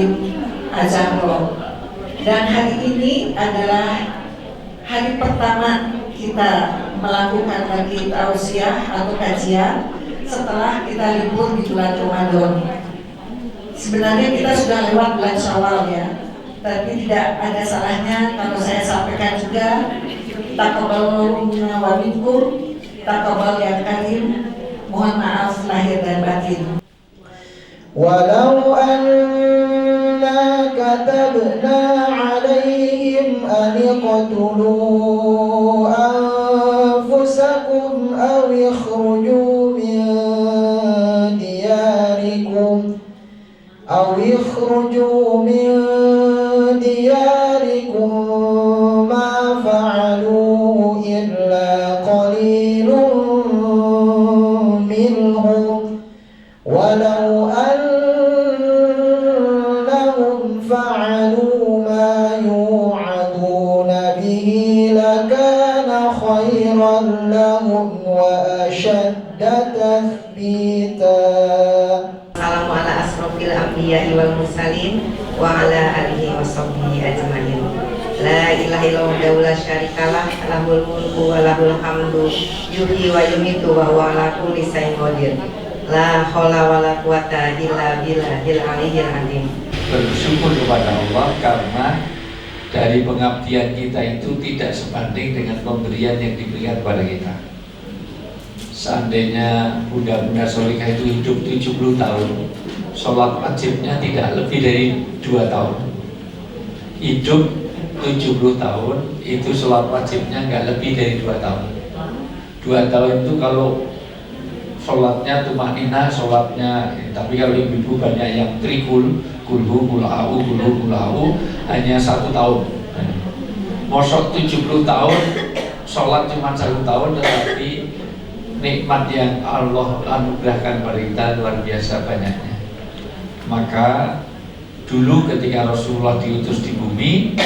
Halim Azahro. Dan hari ini adalah hari pertama kita melakukan lagi tausiah atau kajian setelah kita libur di bulan Ramadan. Sebenarnya kita sudah lewat bulan Syawal ya, tapi tidak ada salahnya kalau saya sampaikan juga taqabbalallahu minna wa minkum, taqabbal ya karim, mohon maaf lahir dan batin. Walau anna katabna alaihim an iqtulu anfusakum aw ikhruju min diyarikum ma fa'aluhu illa qalilun minhum walau annahum fa'alu ma yu'aduna bihi lakana khairan lahum wa ashadda tathbita. Assalamu ala asrofil anbiya'i wal mursalin wa ala alihi wa sahbihi ajma'in. La ilaha illallah la syarikalah, lahul mulku wa lahul hamdu, yuhyi wa yumitu wa huwa ala kulli syai'in qadir. La haula wa la quwata illa billahil aliyyil azim. Bersyukur kepada Allah karena dari pengabdian kita itu tidak sebanding dengan pemberian yang diberikan kepada kita. Seandainya bunda-bunda Solikah itu hidup 70 tahun, sholat wajibnya tidak lebih dari 2 tahun. Hidup 70 tahun, itu sholat wajibnya nggak lebih dari 2 tahun. 2 tahun itu kalau sholatnya tumanina, sholatnya, tapi kalau ibu-ibu banyak yang trikul, kulhu, kulhu, hanya 1 tahun. Mosok 70 tahun, sholat cuma 1 tahun, tetapi nikmat yang Allah anugerahkan pada kita luar biasa banyaknya. Maka dulu ketika Rasulullah diutus di bumi,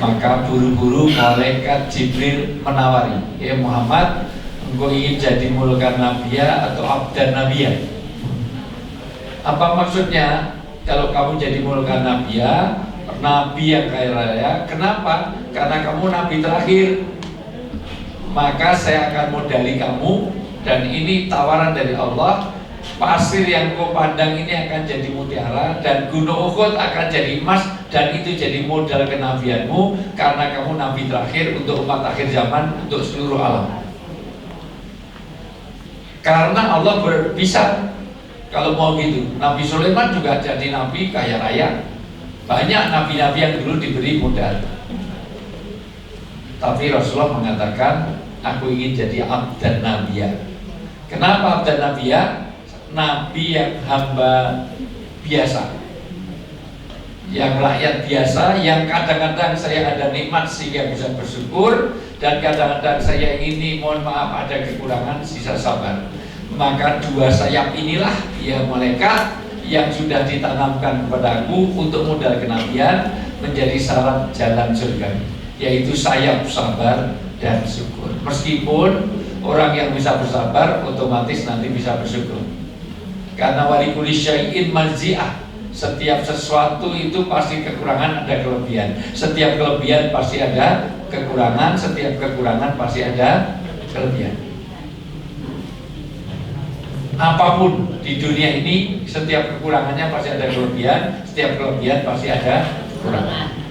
maka buru-buru malaikat Jibril menawari, ya Muhammad, engkau ingin jadi mulukan nabiya atau abdan nabiya? Apa maksudnya kalau kamu jadi mulukan nabiya, nabi yang kaya raya? Kenapa? Karena kamu nabi terakhir. Maka saya akan modali kamu. Dan ini tawaran dari Allah, pasir yang kau pandang ini akan jadi mutiara, dan gunung Uhud akan jadi emas, dan itu jadi modal kenabianmu, karena kamu nabi terakhir untuk umat akhir zaman, untuk seluruh alam. Karena Allah bisa, kalau mau gitu. Nabi Sulaiman juga jadi nabi kaya raya. Banyak nabi-nabi yang dulu diberi modal. Tapi Rasulullah mengatakan, aku ingin jadi abdan nabiya. Kenapa abdan nabiya? Nabi yang hamba biasa, yang rakyat biasa, yang kadang-kadang saya ada nikmat sehingga bisa bersyukur, dan kadang-kadang saya ini mohon maaf ada kekurangan, sisa sabar. Maka 2 sayap inilah ya malaikat yang sudah ditanamkan kepadaku untuk modal kenabian, menjadi syarat jalan surga, yaitu sayap sabar dan syukur. Meskipun orang yang bisa bersabar otomatis nanti bisa bersyukur. Karena walikuli syai'in mazi'ah, setiap sesuatu itu pasti kekurangan ada kelebihan. Setiap kelebihan pasti ada kekurangan, setiap kekurangan pasti ada kelebihan. Apapun di dunia ini, setiap kekurangannya pasti ada kelebihan, setiap kelebihan pasti ada kekurangan.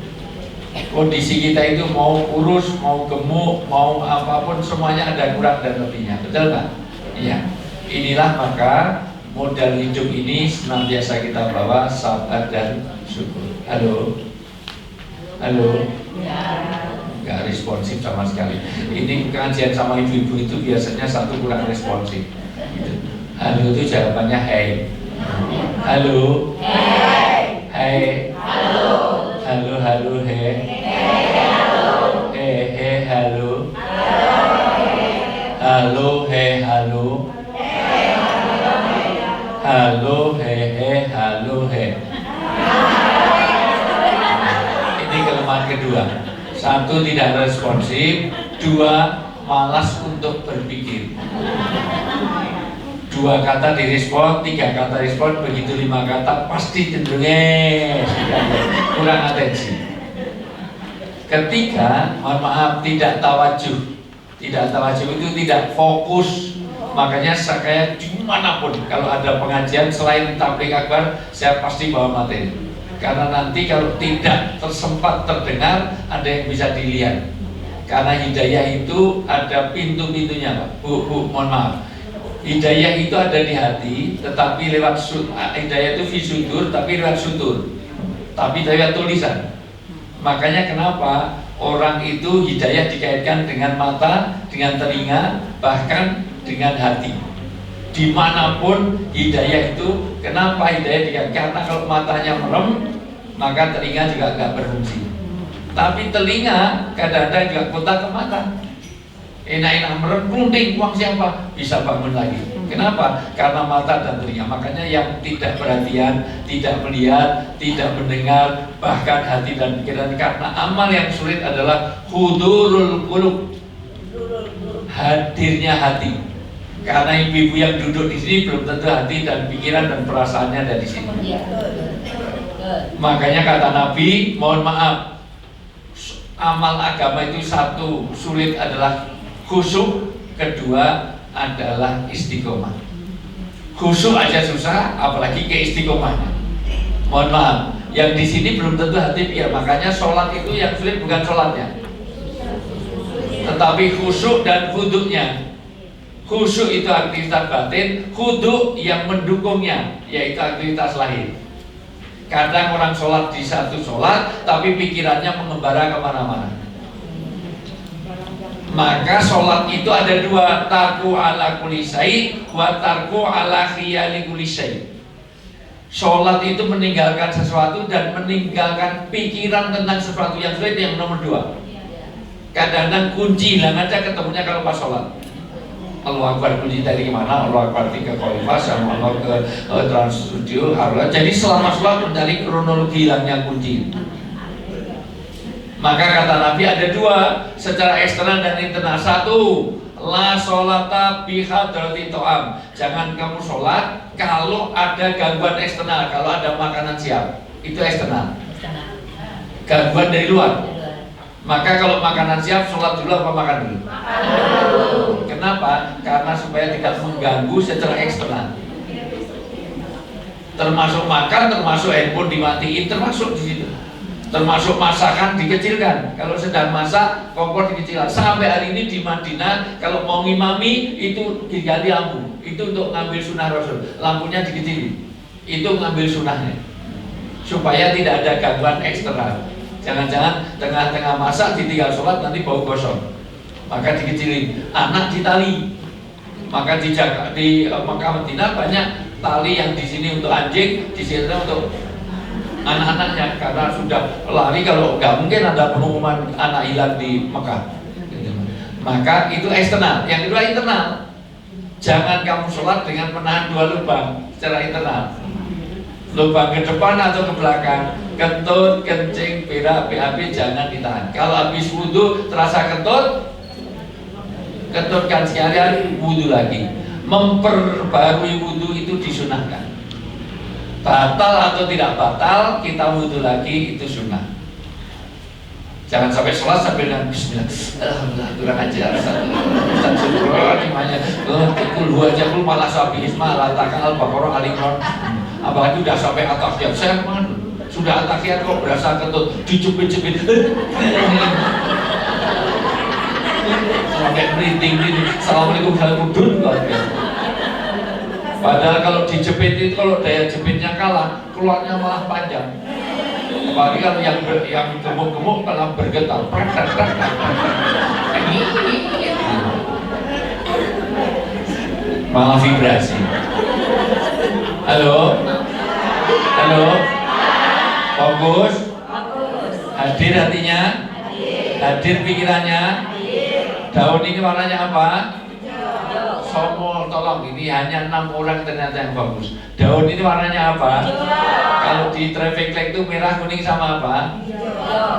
Kondisi kita itu mau kurus, mau gemuk, mau apapun, semuanya ada kurang dan lebihnya, betul nggak? Iya. Inilah maka modal hidup ini senantiasa kita bawa sabar dan syukur. Halo, halo. Nggak responsif sama sekali. Ini pengajian sama ibu-ibu itu biasanya satu kurang responsif. Gitu. Halo itu jawabannya hey. Halo. Hey. Hey. Halo. Halo, halo, he. Halo. He, halo. Halo, he, halo. Halo, he, halo, he. Ini kelemahan kedua. 1, tidak responsif. 2, malas untuk berpikir. 2, 2 kata direspon, 3 kata respon, begitu 5 kata pasti cenderungnya kurang atensi. Ketiga, mohon maaf, tidak tawajuh. Tidak tawajuh itu tidak fokus. Makanya saya dimanapun kalau ada pengajian selain tabligh akbar, saya pasti bawa materi. Karena nanti kalau tidak tersempat terdengar, ada yang bisa dilihat. Karena hidayah itu ada pintu-pintunya, Pak. Bu, mohon maaf. Hidayah itu ada di hati, tetapi lewat hidayah itu fi sudur, tapi lewat sutur, tapi lewat tulisan. Makanya kenapa orang itu hidayah dikaitkan dengan mata, dengan telinga, bahkan dengan hati. Dimanapun hidayah itu, kenapa hidayah dikaitkan? Karena kalau matanya merem, maka telinga juga nggak berfungsi. Tapi telinga kadang-kadang juga kontak ke mata. Enak-enak merem, kunting, uang siapa? Bisa bangun lagi. Kenapa? Karena mata dan telinga. Makanya yang tidak perhatian, tidak melihat, tidak mendengar, bahkan hati dan pikiran. Karena amal yang sulit adalah hudurul qulub, hadirnya hati. Karena ibu-ibu yang duduk di sini belum tentu hati dan pikiran dan perasaannya ada di sini. Makanya kata Nabi, mohon maaf, amal agama itu satu, sulit adalah khusyuk, kedua adalah istiqomah. Khusyuk aja susah, apalagi ke istiqomahnya. Mohon maaf, yang di sini belum tentu hati pikir. Makanya sholat itu yang sulit bukan sholatnya, tetapi khusyuk dan khudunya. Khusyuk itu aktivitas batin, khuduk yang mendukungnya, yaitu aktivitas lahir. Kadang orang sholat di satu sholat, tapi pikirannya mengembara kemana-mana. Maka sholat itu ada dua, tarku ala kulli syai' wa tarku ala khiyali kulli syai'. Sholat itu meninggalkan sesuatu dan meninggalkan pikiran tentang sesuatu yang sulit, yang nomor dua. Kadang-kadang kunci hilang aja ketemunya kalau pas sholat. Allah Akbar, kunci dari mana? Allah Akbar 3 kali pas, sama Allah ke Trans Studio. Jadi selama sholat mencari kronologi hilangnya kunci. Maka kata Nabi ada dua, secara eksternal dan internal. Satu, la sholata bihadrati to'am. Jangan kamu sholat kalau ada gangguan eksternal, kalau ada makanan siap. Itu eksternal, gangguan dari luar. Maka kalau makanan siap, sholat dulu apa makan dulu? Kenapa? Karena supaya tidak mengganggu secara eksternal. Termasuk makan, termasuk handphone dimatiin, termasuk di situ. Termasuk masakan dikecilkan. Kalau sedang masak, kompor dikecilkan. Sampai hari ini di Madinah, kalau mau ngimami itu diganti lampu. Itu untuk ngambil sunnah Rasul. Lampunya dikecilin. Itu ngambil sunnahnya, supaya tidak ada gangguan eksternal. Jangan-jangan tengah-tengah masak ditinggal sholat nanti bau gosong. Maka dikecilin. Anak ditali. Maka dijaga di Mekah Madinah banyak tali yang di sini untuk anjing, di sini untuk anak-anaknya, karena sudah lari. Kalau nggak mungkin ada pengumuman anak hilang di Mekah. Maka itu eksternal. Yang kedua internal. Jangan kamu sholat dengan menahan dua lubang secara internal. Lubang ke depan atau ke belakang, kentut, kencing, berak, BAB jangan ditahan. Kalau habis wudhu terasa kentut, kentutkan sekalian, wudhu lagi. Memperbarui wudhu itu disunahkan. Batal atau tidak batal, kita wudhu lagi, itu sunnah. Jangan sampai sholat sambil dengan bismillah. Alhamdulillah, kurang ajar. Kul aja pun malah sabi isma la takal Baqarah Ali Imran. Apalagi udah sampai atakiyat, saya kan sudah atakiyat kok berasa kentut, dijepit-jepit. Sampai meriting ini. Assalamualaikum warahmatullahi wabarakatuh. Padahal kalau dijepit itu, kalau daya jepitnya kalah, keluarnya malah panjang. Apalagi kalau yang gemuk-gemuk malah bergetar. Malah vibrasi. Halo? Halo? Fokus? Hadir hatinya? Hadir pikirannya? Daun ini warnanya apa? Somol, tolong, ini hanya 6 orang ternyata yang bagus. Daun ini warnanya apa? Kalau di traffic light itu merah, kuning sama apa?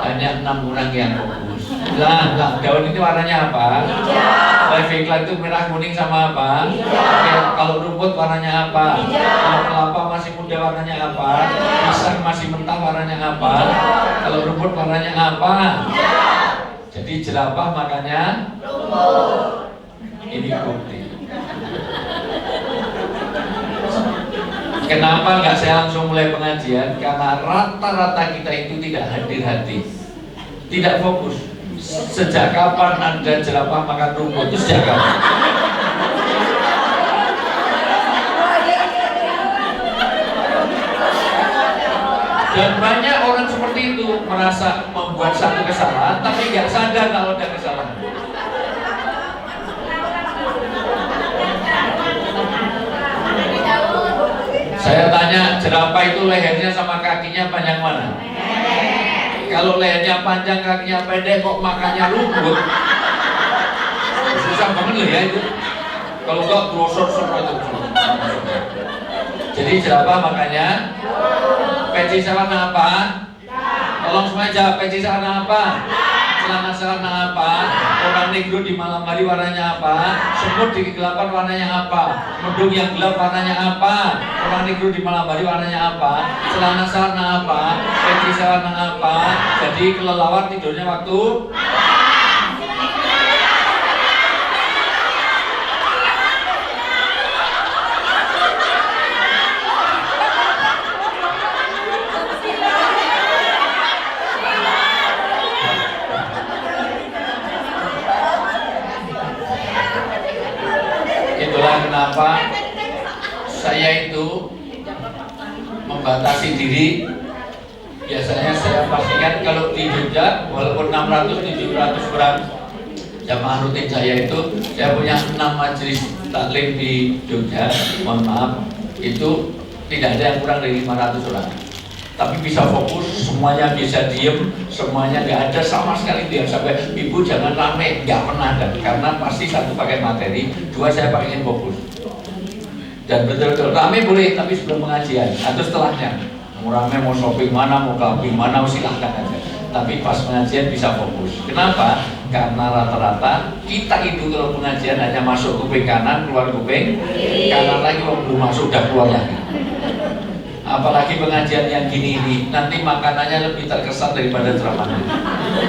Hanya 6 orang yang bagus. Lah, daun ini warnanya apa? Hijau. Live iklan itu merah kuning sama apa? Hijau. Oke, kalau rumput warnanya apa? Hijau. Kalau kelapa masih muda warnanya apa? Pisang masih mentah warnanya apa? Hijau. Kalau rumput warnanya apa? Hijau. Jadi jerapah makanya rumput. Ini bukti. Kenapa nggak saya langsung mulai pengajian? Karena rata-rata kita itu tidak hadir hati, tidak fokus. Sejak kapan Anda jerapah makan rumput? Itu sejak kapan? Dan banyak orang seperti itu merasa membuat satu kesalahan, tapi nggak sadar kalau ada kesalahan. Saya tanya, jerapah itu lehernya sama kakinya panjang mana? Kalau lehernya panjang, kakinya pendek, kok makannya rumput? Susah banget loh ya itu. Kalau enggak brosor semua itu. Jadi jerapah makanya peci warna apa? Tolong semuanya jawab, peci warna apa? Celana warna apa? Orang negro di malam hari warnanya apa? Semut di kegelapan warnanya apa? Mendung yang gelap warnanya apa? Orang negro di malam hari warnanya apa? Celana warna apa? Peci warna apa? Jadi kelelawar tidurnya waktu kenapa saya itu membatasi diri. Biasanya saya pastikan kalau di Jogja walaupun 600-700 gram jamaah rutin saya itu, saya punya 6 majelis taklim di Jogja. Mohon maaf, itu tidak ada yang kurang dari 500 orang. Tapi bisa fokus, semuanya bisa diem, semuanya nggak ada sama sekali dia sampai ibu jangan rame, nggak pernah ada. Karena pasti satu pakai materi, dua saya pengen fokus. Dan betul-betul rame boleh, tapi sebelum pengajian atau setelahnya. Mau rame, mau shopping mana, mau clubbing mana, silahkan aja. Tapi pas pengajian bisa fokus. Kenapa? Karena rata-rata kita itu kalau pengajian hanya masuk kuping kanan, keluar kuping kanan lagi, belum masuk udah keluar lagi. Apalagi pengajian yang gini ini, nanti makanannya lebih terkesan daripada ceramahnya.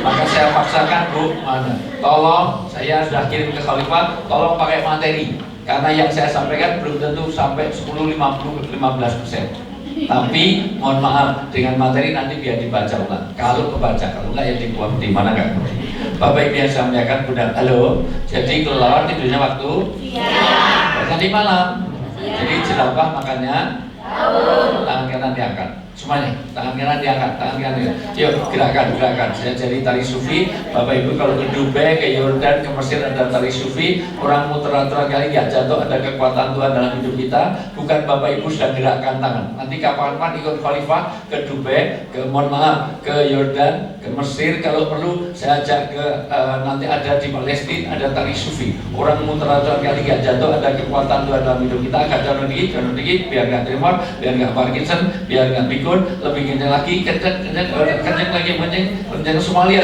Maka saya paksakan, Bu, mana? Tolong, saya sudah kirim ke Khalifah, tolong pakai materi. Karena yang saya sampaikan belum tentu sampai 10, 50, 15%. Tapi mohon maaf, dengan materi nanti biar dibaca ulang. Kalau kebaca, kalau enggak ya dibuang di mana enggak. Bapak Ibu yang saya muliakan, Bunda, halo. Jadi kelelawar tidurnya waktu? Siang. Tadi malam. Jadi jerapah makannya tangan kanan diangkat, semuanya tangan kanan diangkat, tangan kanan diangkat. Yuk gerakan. Saya jadi tari sufi. Bapak Ibu kalau ke Dubai, ke Yordan, ke Mesir ada tari sufi. Orang muter-muter kali nggak jatuh, ada kekuatan Tuhan dalam hidup kita. Bukan Bapak Ibu sedang gerakkan tangan. Nanti kapan-kapan ikut Khalifah ke Dubai, ke Yordan, ke Mesir. Kalau perlu saya ajak ke nanti ada di Palestina ada tari sufi. Orang muter-muter kali nggak jatuh, ada kekuatan Tuhan dalam hidup kita. Agak jauh dikit, biar nggak tremor, biar nggak Parkinson, biar nggak pikun, lebih kencang lagi, kencang lagi, kencang. Semuanya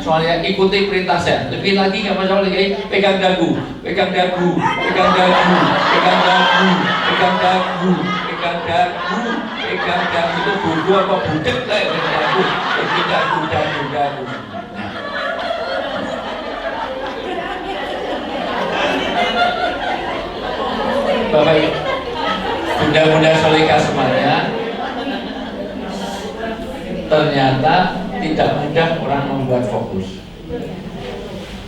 semuanya ikuti perintah saya. Lebih lagi nggak masalah lagi, pegang dagu, pegang dagu, pegang dagu, pegang dagu, pegang dagu, pegang dagu, pegang dagu itu budu apa budek lah, pegang dagu. Bapak Ibu, bunda-bunda solehah semuanya, ternyata tidak mudah orang membuat fokus.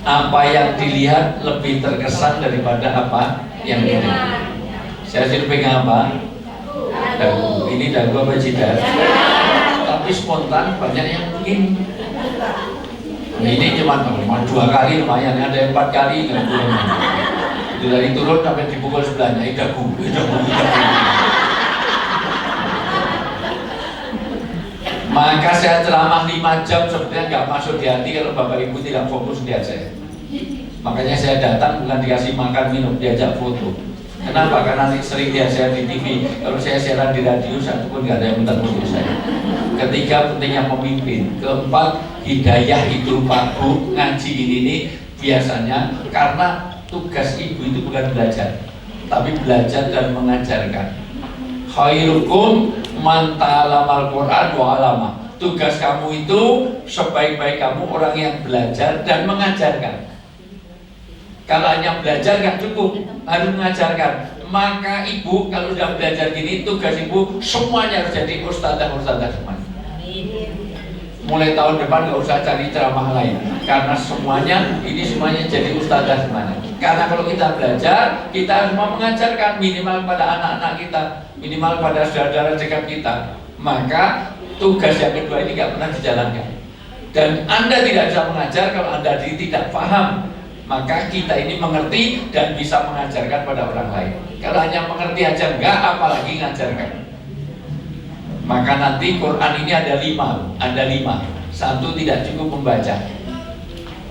Apa yang dilihat lebih terkesan daripada apa yang dilihat. Saya sih pegang apa? Dagu. Ini dagu apa jidat? Tapi spontan banyak yang begini. Ini cuma 2 kali lumayan, ada yang 4 kali nggak boleh. Dari turun sampai dipukul sebelahnya, dagu. Maka saya ceramah 5 jam sebetulnya nggak masuk di hati kalau Bapak Ibu tidak fokus lihat saya. Makanya saya datang bukan dikasih makan minum, diajak foto. Kenapa? Karena sering lihat saya di TV. Kalau saya siaran di radio, satu pun nggak ada yang minta foto saya. ketiga pentingnya pemimpin, keempat hidayah itu Pak Bu ngaji ini biasanya karena tugas ibu itu bukan belajar, tapi belajar dan mengajarkan. Khairukum man ta'allamal Qur'an wa 'allama. Tugas kamu itu sebaik-baik kamu orang yang belajar dan mengajarkan. Kalau hanya belajar nggak cukup, harus mengajarkan. Maka ibu kalau sudah belajar gini, tugas ibu semuanya harus jadi ustadzah semuanya. Mulai tahun depan nggak usah cari ceramah lain, karena semuanya jadi ustadzah semuanya. Karena kalau kita belajar, kita harus mengajarkan minimal pada anak-anak kita, minimal pada saudara dekat kita. Maka tugas yang kedua ini nggak pernah dijalankan. Dan Anda tidak bisa mengajar kalau Anda tidak paham. Maka kita ini mengerti dan bisa mengajarkan pada orang lain. Kalau hanya mengerti aja enggak, apalagi mengajarkan. Maka nanti Quran ini ada lima. Satu tidak cukup membaca.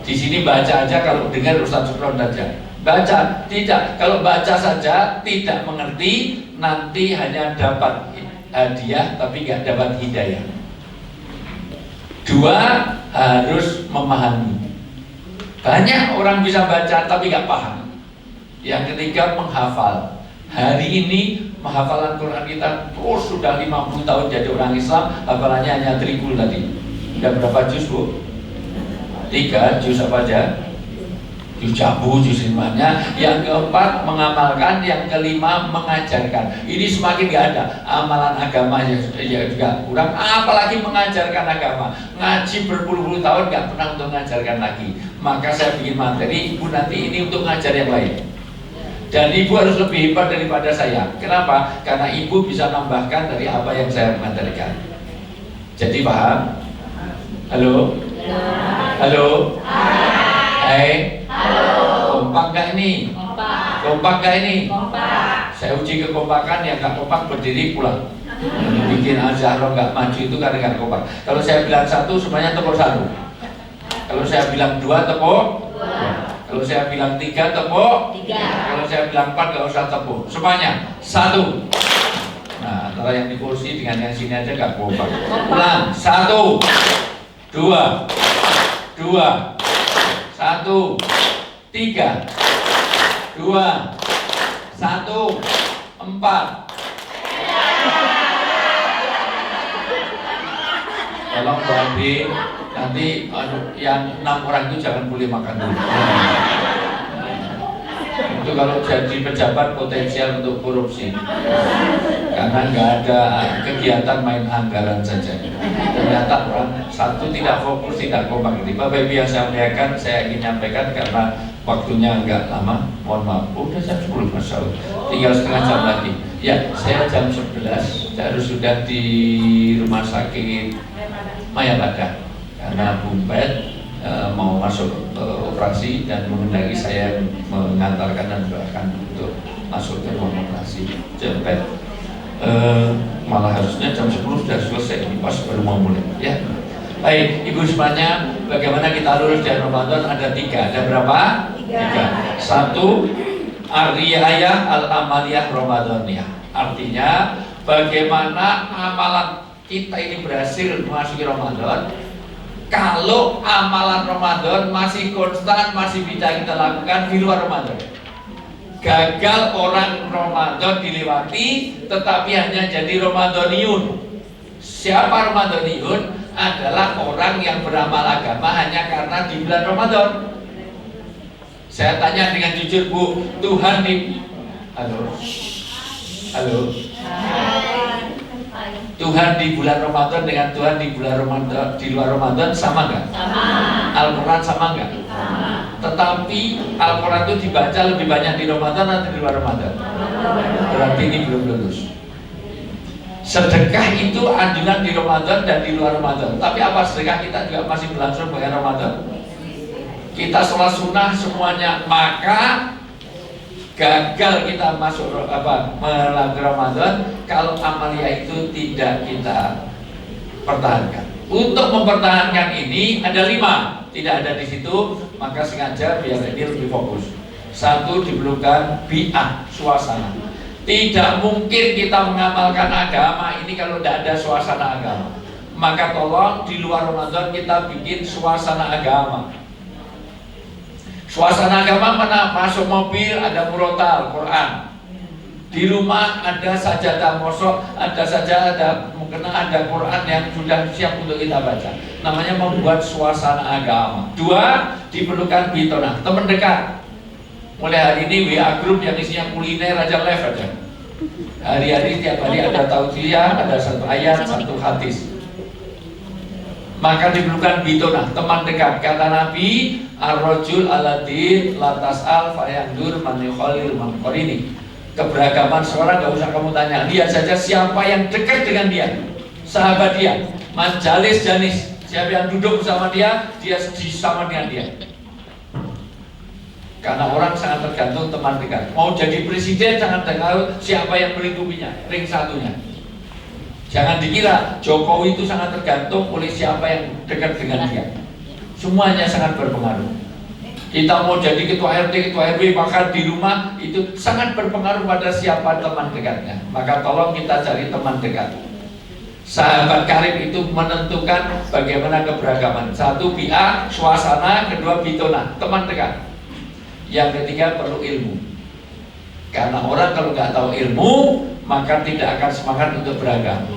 Di sini baca aja, kalau dengar Ustaz Sukron saja. Baca, tidak. Kalau baca saja tidak mengerti, nanti hanya dapat hadiah tapi nggak dapat hidayah. Dua, harus memahami. Banyak orang bisa baca tapi nggak paham. Yang ketiga, menghafal. Hari ini hafalan Quran kita terus sudah 50 tahun jadi orang Islam, hafalannya hanya tribul tadi. Udah berapa juz Bu? 3 juz apa aja? Juz jabu, juz limanya. Yang keempat mengamalkan, yang kelima mengajarkan. Ini semakin nggak ada amalan agama ya juga kurang, apalagi mengajarkan agama. Ngaji berpuluh-puluh tahun nggak pernah untuk mengajarkan lagi. Maka saya bikin materi, ibu nanti ini untuk ngajar yang lain. Dan ibu harus lebih hebat daripada saya. Kenapa? Karena ibu bisa nambahkan dari apa yang saya materikan. Jadi paham? Halo? Halo? Hai? Kompak gak ini? Kompak gak ini? Saya uji kekompakan, yang gak kompak berdiri pulang. Bikin Al-Zahra gak maju itu karena gak kompak. Kalau saya bilang satu, semuanya tepuk satu. Kalau saya bilang dua, tepuk dua. Kalau saya bilang tiga, tepuk tiga. Kalau saya bilang empat, gak usah tepuk. Semuanya satu. Nah, antara yang di kursi dengan yang sini aja gak kompak. Ulang, satu, dua, satu, tiga, dua, satu, empat. Tolong Bandi, nanti yang 6 orang itu jangan boleh makan dulu. Itu kalau jadi pejabat potensial untuk korupsi, karena nggak ada kegiatan main anggaran saja. Ternyata orang satu tidak fokus, tidak kompak. Bapak Ibu yang saya muliakan, saya ingin nyampaikan karena waktunya agak lama, mohon maaf. Udah jam 10 Masya Allah, tinggal setengah jam lagi. Ya, saya jam 11 harus sudah di rumah sakit Mayapada karena Bumpet mau masuk operasi dan mengendaki saya mengantarkan dan bahkan untuk masuk ke ruang operasi Bumpet. Malah harusnya jam 10 sudah selesai, ini pas baru mau mulai ya. Baik, Ibu semuanya, bagaimana kita lulus dari Ramadan? Ada 3, ada berapa? 3. 1, Ar-Riayah Al-Amaliyah Ramadaniyah. Artinya bagaimana amalan kita ini berhasil memasuki Ramadan. Kalau amalan Ramadan masih konstan, masih bisa kita lakukan di luar Ramadan. Gagal orang Ramadan dilewati, tetapi hanya jadi Ramadhaniyun. Siapa Ramadhaniyun? Adalah orang yang beramal agama hanya karena di bulan Ramadan. Saya tanya dengan jujur Bu, Tuhan di Halo. Tuhan di bulan Ramadan dengan Tuhan di bulan Ramadan di luar Ramadan sama nggak? Sama. Al-Quran sama nggak? Sama. Tetapi Al-Quran itu dibaca lebih banyak di Ramadan atau di luar Ramadan? Berarti ini belum lulus. Sedekah itu anjuran di Ramadan dan di luar Ramadan. Tapi apa sedekah kita juga masih berlangsung dengan Ramadan? Kita sholat sunnah semuanya, maka gagal kita masuk melanggar Ramadan kalau amalia itu tidak kita pertahankan. Untuk mempertahankan ini ada 5, tidak ada di situ, maka sengaja biar ini lebih fokus. 1, diperlukan bi'ah, suasana. Tidak mungkin kita mengamalkan agama ini kalau tidak ada suasana agama. Maka tolong di luar Ramadan kita bikin suasana agama. Suasana agama mana? Masuk mobil ada murotal Quran, di rumah ada sajadah mosok, ada sajadah, mungkin ada Quran yang sudah siap untuk kita baca. Namanya membuat suasana agama. 2, diperlukan bitonah, teman dekat. Mulai hari ini WA group yang isinya kuliner aja live aja. Hari-hari tiap hari ada tausiah, ada satu ayat, satu hadis. Maka diperlukan bitonah, teman dekat. Kata Nabi, ar-rajul aladin latas'al fayandur man yukhalil man qarini. Keberagaman seorang gak usah kamu tanya, lihat saja siapa yang dekat dengan dia, sahabat dia, majalis janis, siapa yang duduk bersama dia, dia sama dengan dia. Karena orang sangat tergantung teman dekat. Mau jadi presiden sangat tergantung siapa yang melingkupinya, ring satunya. Jangan dikira Jokowi itu sangat tergantung oleh siapa yang dekat dengan dia. Semuanya sangat berpengaruh. Kita mau jadi ketua RT, ketua RW, bahkan di rumah itu sangat berpengaruh pada siapa teman dekatnya. Maka tolong kita cari teman dekat. Sahabat karib itu menentukan bagaimana keberagaman. 1, bi'a, suasana. 2, bitona, teman dekat. Yang ketiga perlu ilmu. Karena orang kalau nggak tahu ilmu, maka tidak akan semangat untuk beragama.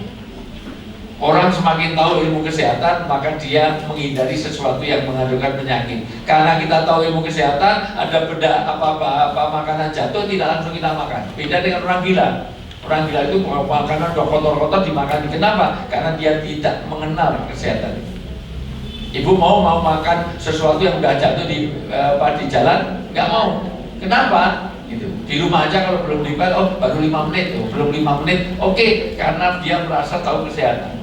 Orang semakin tahu ilmu kesehatan, maka dia menghindari sesuatu yang mengandungkan penyakit. Karena kita tahu ilmu kesehatan, ada benda apa makanan jatuh tidak langsung kita makan. Beda dengan orang gila. Orang gila itu makanan udah kotor-kotor dimakan. Kenapa? Karena dia tidak mengenal kesehatan. Ibu mau makan sesuatu yang udah jatuh di jalan, nggak mau. Kenapa? Gitu. Di rumah aja kalau belum dibayar, oh baru 5 menit, belum 5 menit, oke, karena dia merasa tahu kesehatan.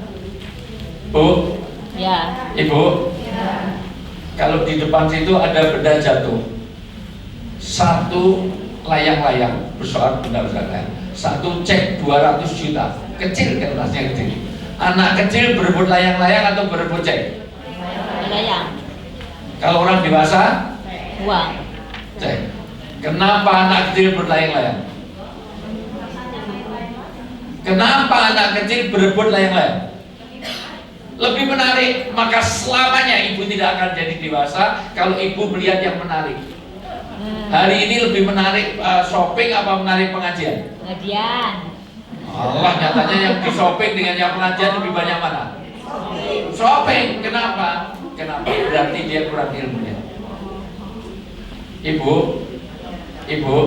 Bu, ya. Ibu, ya. Kalau di depan situ ada benda jatuh, 1 layang-layang, persoalan benda besar, 1 cek 200 juta, kecil kertasnya kecil. Anak kecil berebut layang-layang atau berebut cek? Layang. Kalau orang dewasa? Uang. Cek. Kenapa anak kecil berlayang-layang? Kenapa anak kecil berebut layang-layang? Lebih menarik, maka selamanya ibu tidak akan jadi dewasa kalau ibu melihat yang menarik. Hari ini lebih menarik shopping apa menarik pengajian? Pengajian. Allah, nyatanya yang di shopping dengan yang pengajian lebih banyak mana? Shopping. Kenapa? Kenapa? Berarti dia kurang ilmunya. Ibu,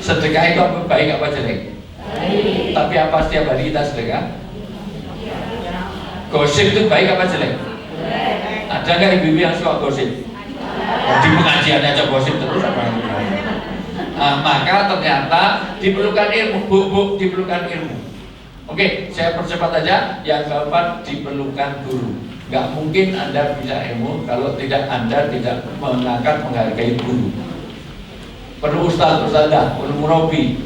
sedekah itu apa baik apa jelek? Baik. Tapi apa setiap hari kita sedekah? Gosip itu baik apa jelek? Baik. Ada nggak ibu-ibu yang suka gosip? Di pengajian aja gosip terus apa? Nah, maka ternyata diperlukan ilmu, bu, diperlukan ilmu. Oke, saya percepat aja. Yang keempat, diperlukan guru. Gak mungkin Anda bisa ilmu kalau Anda tidak menghargai guru. Perlu ustadzah, perlu murabi.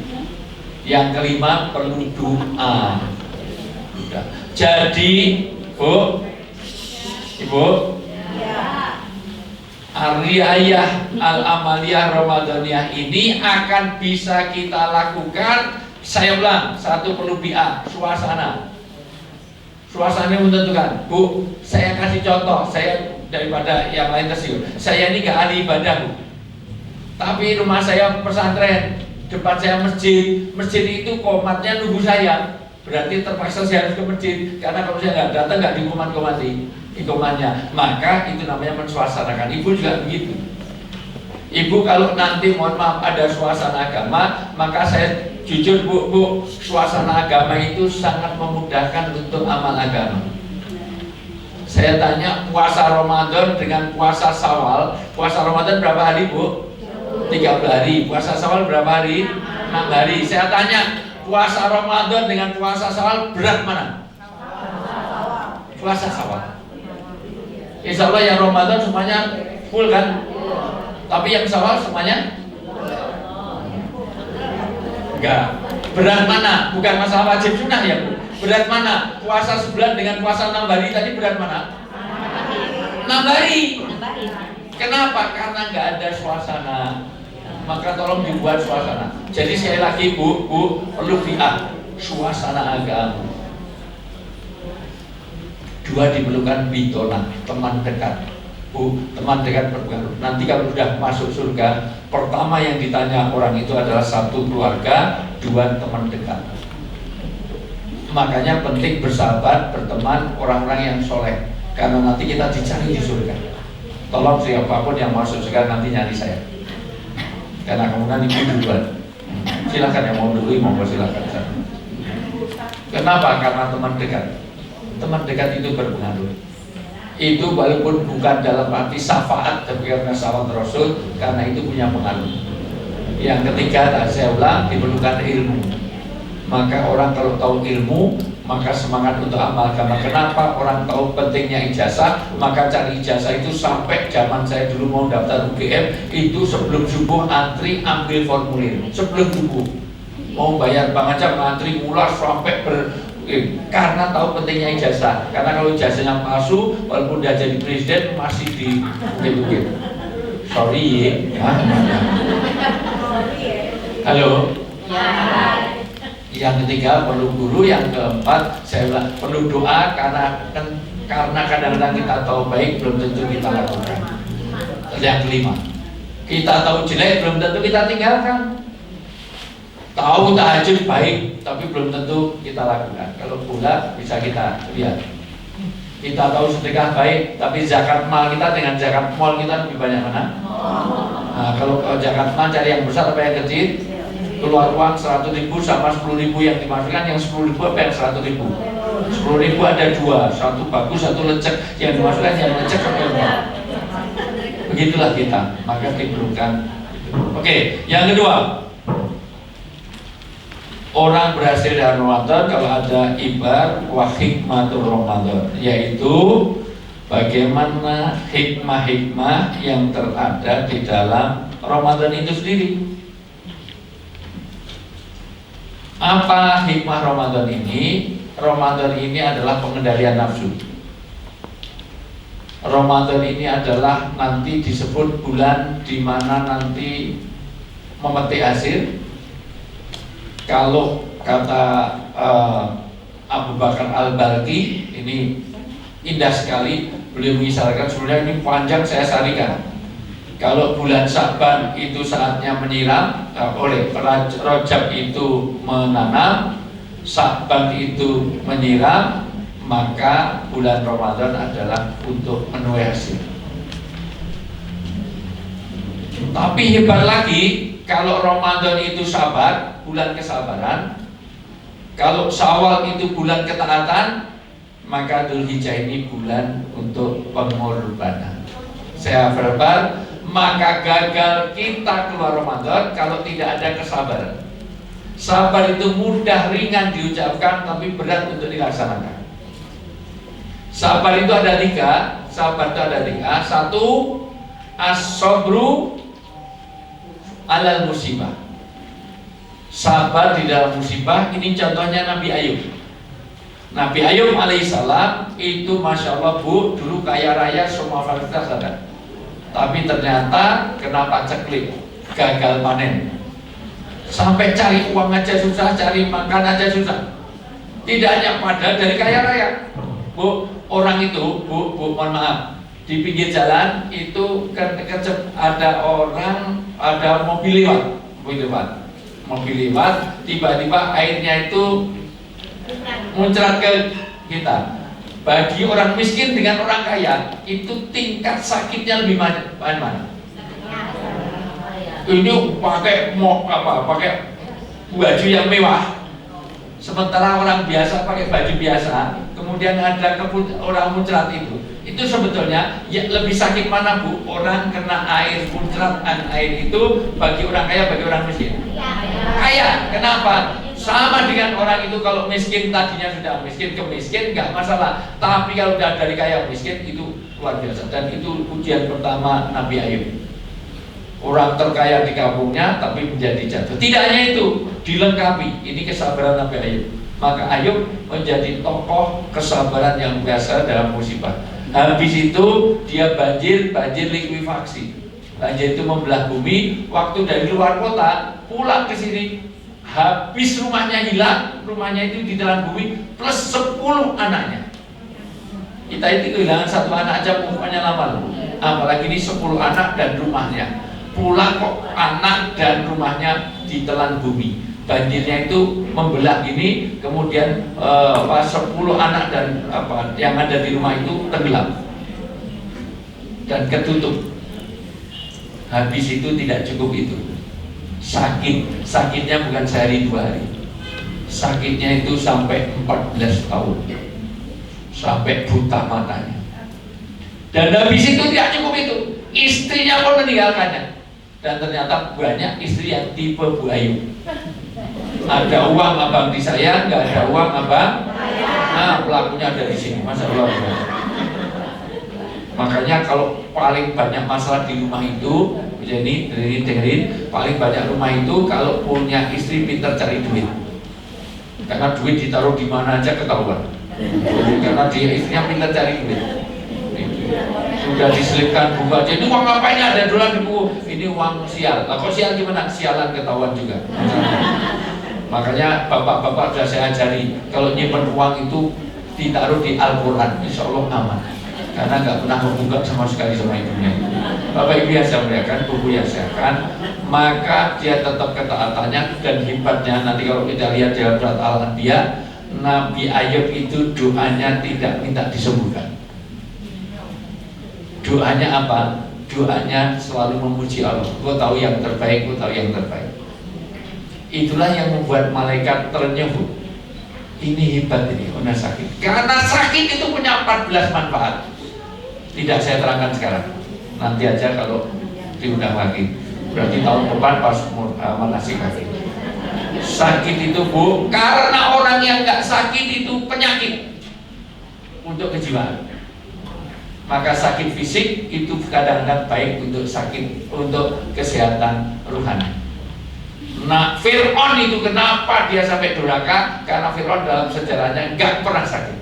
Yang kelima, perlu doa. Udah. Jadi, Bu, Ibu, Ar-Riayah Al-Amaliyah Ramadaniyah ini akan bisa kita lakukan. Saya ulang, 1 perlu bi'a, suasana. Suasananya menentukan. Bu, saya kasih contoh, saya daripada yang lain tersiur. Saya ini gak ahli ibadah, Bu. Tapi rumah saya pesantren, depan saya masjid. Masjid itu komatnya nunggu saya. Berarti terpaksa saya harus ke masjid. Karena kalau saya nggak datang, nggak dikomat-komati ikomannya. Maka itu namanya mensuasanakan. Ibu juga begitu. Ibu kalau nanti mohon maaf ada suasana agama, maka saya jujur bu, suasana agama itu sangat memudahkan untuk amal agama. Saya tanya puasa Ramadan dengan puasa Syawal. Puasa Ramadan berapa hari, Bu? 30 hari. Puasa Syawal berapa hari? 6 hari. Saya tanya puasa Ramadan dengan puasa Syawal berat mana? Puasa Syawal. Insya Allah yang Ramadan semuanya full kan? Tapi yang Syawal semuanya enggak. Berat mana? Bukan masalah wajib sunnah ya, Bu. Berat mana? Puasa sebulan dengan puasa 6 hari tadi berat mana? 6 hari. Kenapa? Karena nggak ada suasana. Maka tolong dibuat suasana. Jadi sekali lagi Bu, perlu bi'ah, suasana agama. Dua diperlukan bitolah, teman dekat. Bu, teman dekat berpengaruh. Nanti kalau sudah masuk surga, pertama yang ditanya orang itu adalah satu keluarga, dua teman dekat. Makanya penting bersahabat, berteman orang-orang yang soleh, karena nanti kita dicari di surga. Tolong siapapun yang masuk surga nanti nyari saya, karena kemudian ibu duluan. Silakan yang mau dulu, mau silakan. Kenapa? Karena teman dekat. Teman dekat itu berpengaruh. Itu walaupun bukan dalam arti syafaat, tapi karena syafaat Rasul, karena itu punya pengaruh. Yang ketiga, saya ulang, diperlukan ilmu. Maka orang kalau tahu ilmu, maka semangat untuk amal. Karena kenapa orang tahu pentingnya ijazah, maka cari ijazah itu sampai zaman saya dulu mau daftar UGM, itu sebelum subuh antri ambil formulir. Sebelum subuh mau bayar bank aja ngantri mulas sampai karena tahu pentingnya ijazah. Karena kalau ijazahnya palsu, walaupun udah jadi presiden masih di sorry ya. Halo. Yang ketiga perlu guru, yang keempat saya bilang perlu doa, karena kadang-kadang kita tahu baik belum tentu kita lakukan. Yang kelima, kita tahu jelek belum tentu kita tinggalkan. Tahu tahajud baik, tapi belum tentu kita lakukan. Kalau pula bisa kita lihat. Kita tahu sedekah baik, tapi zakat mal kita dengan zakat mal kita lebih banyak mana? Nah, kalau zakat mal cari yang besar apa yang kecil? Keluar uang 100.000 sama 10.000 yang dimasukkan, yang 10.000 apa yang 100.000? 10.000 ada dua, satu bagus, satu lecek. Yang dimasukkan yang lecek apa yang mal? Begitulah kita, maka diperlukan. Oke, yang kedua. Orang berhasil dari Ramadan kalau ada ibar wa hikmatul Ramadan, yaitu bagaimana hikmah-hikmah yang terada di dalam Ramadan itu sendiri. Apa hikmah Ramadan ini? Ramadan ini adalah pengendalian nafsu. Ramadan ini adalah nanti disebut bulan di mana nanti memetik hasil. Kalau kata Abu Bakar Al-Balqi, ini indah sekali, beliau mengisyaratkan, sebenarnya ini panjang saya sarikan. Kalau bulan Sa'ban itu saatnya menyiram, oleh Rajab itu menanam, Sa'ban itu menyiram, maka bulan Ramadan adalah untuk menuai hasil. Tapi hebat lagi, kalau Ramadan itu sabar, bulan kesabaran. Kalau Syawal itu bulan ketaatan, maka Dzulhijjah ini bulan untuk pengorbanan. Saya verbal, maka gagal kita keluar Ramadan kalau tidak ada kesabaran. Sabar itu mudah, ringan diucapkan, tapi berat untuk dilaksanakan. Sabar itu ada tiga. Satu, as-sabru alal musibah. Sabar di dalam musibah. Ini contohnya Nabi Ayub. Nabi Ayub alaihissalam itu masya Allah bu, dulu kaya raya, semua fasilitas ada. Tapi ternyata kena paceklik, gagal panen. Sampai cari uang aja susah, cari makan aja susah. Tidak hanya padahal dari kaya raya. Bu, orang itu, bu mohon maaf, di pinggir jalan itu ada orang, ada mobil lewat, tiba-tiba airnya itu muncrat ke kita. Bagi orang miskin dengan orang kaya itu tingkat sakitnya lebih mana? Ini pakai pakai baju yang mewah, sementara orang biasa pakai baju biasa. Kemudian ada orang muncrat itu sebetulnya ya lebih sakit mana bu? Orang kena air muncratan air itu bagi orang kaya, bagi orang miskin? Kaya. Kenapa? Sama dengan orang itu, kalau miskin tadinya sudah miskin ke miskin nggak masalah, tapi kalau udah dari kaya miskin itu luar biasa. Dan itu ujian pertama Nabi Ayub. Orang terkaya di kampungnya tapi menjadi jatuh. Tidak hanya itu, dilengkapi ini kesabaran Nabi Ayub. Maka Ayub menjadi tokoh kesabaran yang biasa dalam musibah. Habis itu dia banjir likuifaksi. Banjir itu membelah bumi. Waktu dari luar kota pulang ke sini, habis rumahnya hilang, rumahnya itu di dalam bumi plus 10 anaknya. Kita itu kehilangan satu anak aja pokoknya lama, apalagi ini 10 anak dan rumahnya. Pulang kok anak dan rumahnya ditelan bumi. Banjirnya itu membelah gini, kemudian 10 anak dan yang ada di rumah itu tenggelam dan ketutup. Habis itu tidak cukup itu. Sakitnya bukan sehari 2 hari. Sakitnya itu sampai 14 tahun. Sampai buta matanya. Dan habis itu tidak cukup itu, istrinya pun meninggalkannya. Dan ternyata banyak istri yang tipe Bu Ayu. Ada uang abang disayang, nggak ada uang abang. Nah, pelakunya ada di sini, masa luar biasa. Makanya kalau paling banyak masalah di rumah itu, jadi dengerin, paling banyak rumah itu kalau punya istri pintar cari duit. Karena duit ditaruh di mana aja ketahuan. Karena dia istrinya pintar cari duit. Sudah diselipkan buku aja, ini uang apa ini ada dolar di buku, ini uang sial. Lah kok sial gimana? Sialan ketahuan juga. Makanya bapak-bapak sudah saya ajari, kalau nyimpen uang itu ditaruh di Al-Quran, insya Allah aman. Karena nggak pernah membuka sama sekali sama ibunya. Bapak ibu yang saya muliakan, buku yang saya akan, maka dia tetap ketaatannya. Dan hebatnya nanti kalau kita lihat dalam surat Al-Anbiya, Nabi Ayub itu doanya tidak minta disembuhkan. Doanya apa? Doanya selalu memuji Allah. Kau tahu yang terbaik, kau tahu yang terbaik. Itulah yang membuat malaikat ternyebut. Ini hebat ini, karena sakit. Karena sakit itu punya 14 manfaat. Tidak saya terangkan sekarang. Nanti aja kalau diundang lagi. Berarti tahun depan pas manasik lagi. Sakit itu Bu, karena orang yang nggak sakit itu penyakit untuk kejiwaan. Maka sakit fisik itu kadang-kadang baik untuk sakit, untuk kesehatan rohani. Nah, Fir'aun itu kenapa dia sampai durhaka? Karena Fir'aun dalam sejarahnya nggak pernah sakit.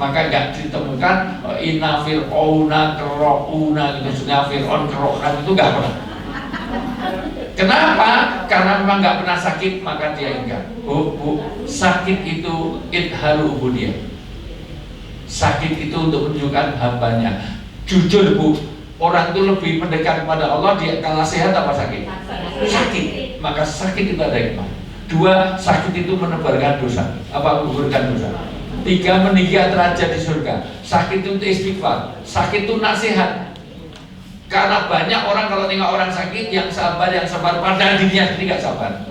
Maka nggak ditemukan inna fir'auna kero'una gitu, sudah Fir'aun kero'an itu nggak pernah. Kenapa? Karena memang nggak pernah sakit, maka dia enggak. Bu, sakit itu idharu ubudiyah. Sakit itu untuk menunjukkan hambanya. Jujur Bu, orang itu lebih mendekat kepada Allah dia kalau sehat apa sakit? Sakit. Maka sakit itu ada hikmah. 2, sakit itu menebarkan dosa. Apa menggugurkan dosa? 3, meninggi derajat di surga. Sakit itu istighfar. Sakit itu nasihat. Karena banyak orang kalau tengok orang sakit yang sabar padahal dirinya sendiri nggak sabar.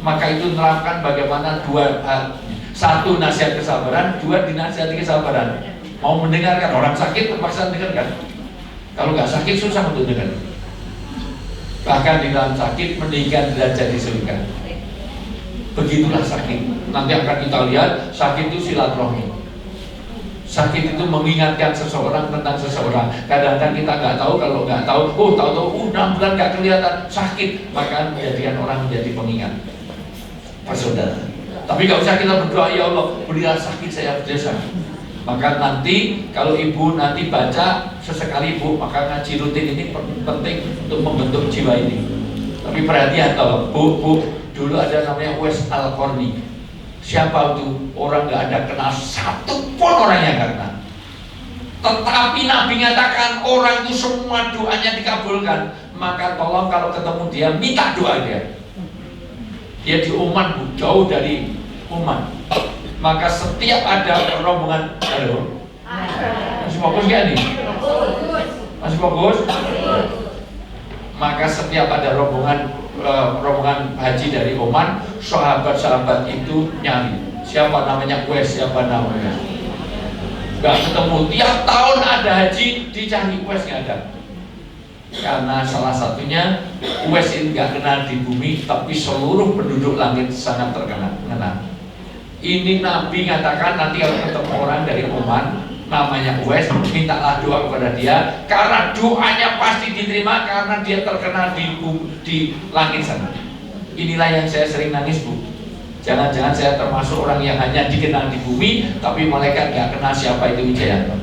Maka itu menerapkan bagaimana 2 hal. 1 nasihat kesabaran, 2 dinasihati kesabaran. Mau mendengarkan orang sakit terpaksa dengarkan. Kalau nggak sakit susah untuk dengar. Bahkan di dalam sakit meninggikan derajat di surga. Begitulah sakit. Nanti akan kita lihat sakit itu silaturahmi. Sakit itu mengingatkan seseorang tentang seseorang. Kadang-kadang kita nggak tahu, kalau nggak tahu, tahu-tahu 6 bulan nggak kelihatan sakit, maka menjadikan orang menjadi pengingat. Saudara. Tapi nggak usah kita berdoa, ya Allah berilah sakit saya berdosa. Maka nanti kalau ibu nanti baca sesekali Bu, maka ngaji rutin ini penting untuk membentuk jiwa ini. Tapi perhatian kalau Bu, dulu ada namanya Uwais Al-Qarni. Siapa itu? Orang nggak ada kenal satu pun orang yang nggak kenal. Tetapi Nabi mengatakan orang itu semua doanya dikabulkan. Maka tolong kalau ketemu dia minta doa dia. Dia di Oman Bu, jauh dari Oman. Maka setiap ada rombongan, halo, masih fokus gak nih? Masih fokus? Maka setiap ada rombongan haji dari Oman, sahabat-sahabat itu nyari siapa namanya Uwais, siapa namanya. Gak ketemu, tiap tahun ada haji dicari Uwais gak ada. Karena salah satunya Uwais ini gak kenal di bumi, tapi seluruh penduduk langit sangat terkenal. Ini Nabi mengatakan nanti kalau ketemu orang dari Oman namanya Uwais, mintalah doa kepada dia karena doanya pasti diterima karena dia terkenal di langit sana. Inilah yang saya sering nangis Bu. Jangan-jangan saya termasuk orang yang hanya dikenal di bumi tapi malaikat gak kenal siapa itu Wijayanto.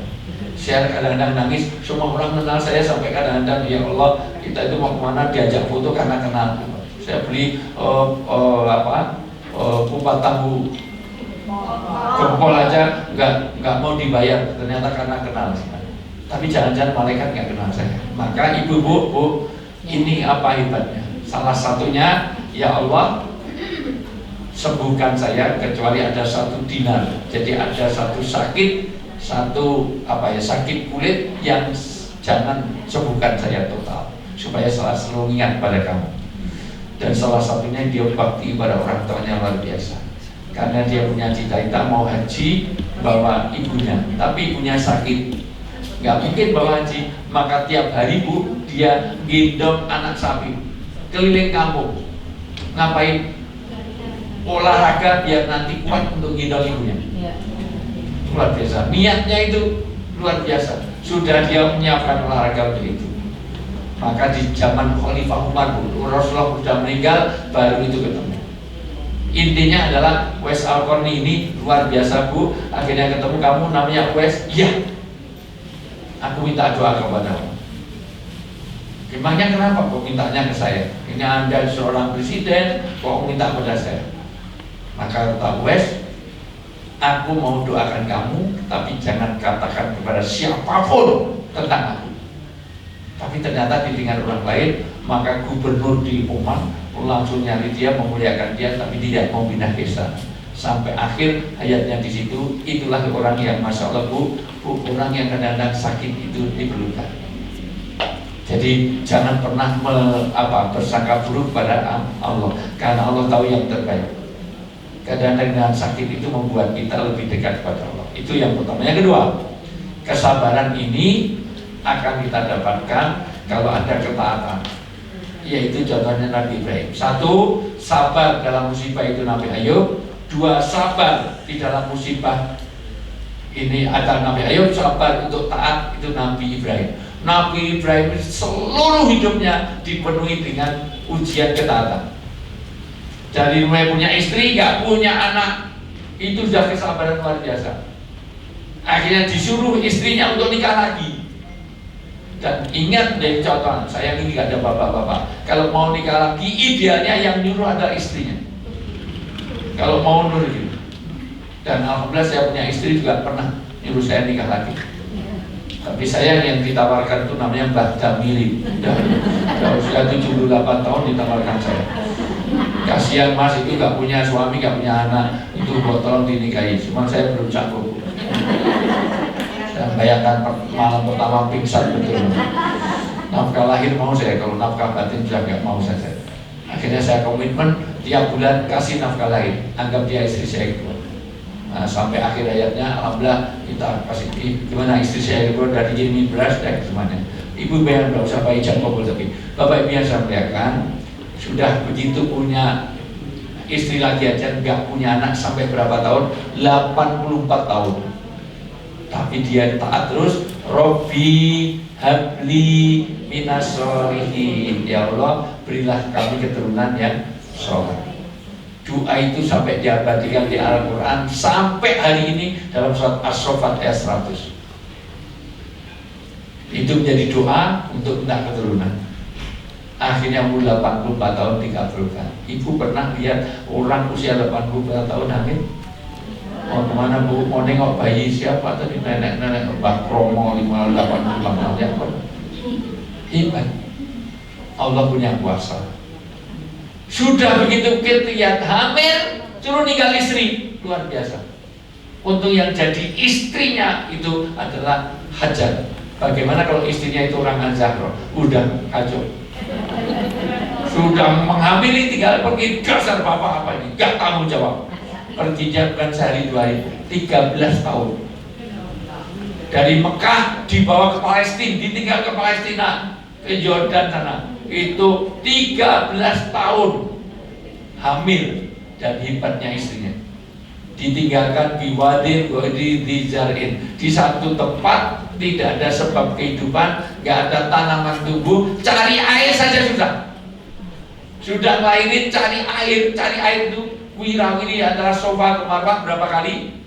Saya kadang-kadang nangis, semua orang kenal saya sampai kadang-kadang ya Allah kita itu mau kemana diajak foto karena kenal. Saya beli kupat tahu Jempol aja nggak mau dibayar, ternyata karena kenal saya. Tapi jangan-jangan malaikat nggak kenal saya. Maka ibu bu, ini apa hebatnya? Salah satunya, ya Allah, sembuhkan saya kecuali ada 1 dinar. Jadi ada satu sakit, sakit kulit yang jangan sembuhkan saya total, supaya selalu ingat pada kamu. Dan salah satunya dia bakti pada orang tuanya luar biasa, karena dia punya cita-cita mau haji bawa ibunya, tapi ibunya sakit, nggak mungkin bawa haji. Maka tiap hari bu, dia gendong anak sapi keliling kampung. Ngapain? Olahraga biar nanti kuat untuk gendong ibunya. Luar biasa, niatnya itu luar biasa. Sudah dia menyiapkan olahraga untuk itu. Maka di zaman Khalifah Umar, Rasulullah sudah meninggal, baru itu ketemu. Intinya adalah Uwais Al-Qarni ini luar biasa bu. Akhirnya ketemu, kamu namanya Uwais? Iya. Aku minta doa kepadamu. Emangnya kenapa kok mintanya ke saya? Ini Anda seorang presiden, kok minta kepada saya? Maka kata Uwais, aku mau doakan kamu, tapi jangan katakan kepada siapapun tentang aku. Tapi ternyata didengar orang lain, maka gubernur di Oman langsung nyari dia, memuliakan dia, tapi tidak mau pindah desa. Sampai akhir hayatnya di situ. Itulah orang yang masya Allah bu, orang yang kadang-kadang sakit itu diperlukan. Jadi jangan pernah bersangka buruk pada Allah, karena Allah tahu yang terbaik. Kadang-kadang dengan sakit itu membuat kita lebih dekat kepada Allah. Itu yang pertama. Yang kedua, kesabaran ini akan kita dapatkan kalau ada ketaatan, yaitu contohnya Nabi Ibrahim. 1, sabar dalam musibah itu Nabi Ayub. 2, sabar di dalam musibah ini ada Nabi Ayub. Sabar untuk taat itu Nabi Ibrahim. Nabi Ibrahim seluruh hidupnya dipenuhi dengan ujian ketaatan. Dari mulai punya istri, gak punya anak, itu sudah kesabaran luar biasa. Akhirnya disuruh istrinya untuk nikah lagi. Dan ingat dari contoh, saya ini gak ada bapak-bapak, kalau mau nikah lagi idealnya yang nyuruh adalah istrinya. Kalau mau nurut gitu. Dan alhamdulillah saya punya istri juga pernah nyuruh saya nikah lagi. Tapi saya yang ditawarkan itu namanya Mbah Jamili. Sudah usia 78 tahun ditawarkan saya. Kasihan mas, itu gak punya suami, gak punya anak, itu buat tolong dinikahi. Cuma saya belum sanggup. Dan bayangkan malam pertama pingsan betul. Nafkah lahir mau saya, kalau nafkah batin juga gak mau saja. Akhirnya saya komitmen tiap bulan kasih nafkah lahir, anggap dia istri saya itu. Nah, sampai akhir hayatnya alhamdulillah kita kasih gimana istri saya itu dari ini beras dan semuanya. Ibu bayar nggak usah pakai jam kabul, tapi bapak ibu yang saya muliakan, sudah begitu punya istri lagi aja nggak punya anak sampai berapa tahun? 84 tahun. Tapi dia taat terus. Robbi habli minas sholihin, ya Allah berilah kami keturunan yang soleh. Doa itu sampai diabadikan di Al-Quran sampai hari ini dalam surat As-Saffat ayat 100. Itu menjadi doa untuk minta keturunan. Akhirnya umur 84 tahun dikabulkan. Ibu pernah lihat orang usia 84 tahun hamil? Mau kemana bu? Mau nengok bayi siapa tadi? Nenek-nenek Mbak Kromo 85 tahun ya, hebat. Allah punya kuasa. Sudah begitu lihat hamil, suruh ninggal istri, luar biasa. Untung yang jadi istrinya itu adalah Hajar. Bagaimana kalau istrinya itu orang Al-Zahra? Udah kacau. Sudah menghamili, tinggal pergi, dasar bapak apa ini? Gak tanggung jawab. Perginya bukan sehari 2 hari, 13 tahun. Dari Mekah dibawa ke Palestina, ditinggal ke Palestina, ke Yordan sana. Itu 13 tahun hamil, dan hebatnya istrinya ditinggalkan biwadin di zarin, di satu tempat tidak ada sebab kehidupan, nggak ada tanaman tumbuh, cari air saja sudah ngelahirin, cari air itu wirawiri antara sofa ke marwah berapa kali?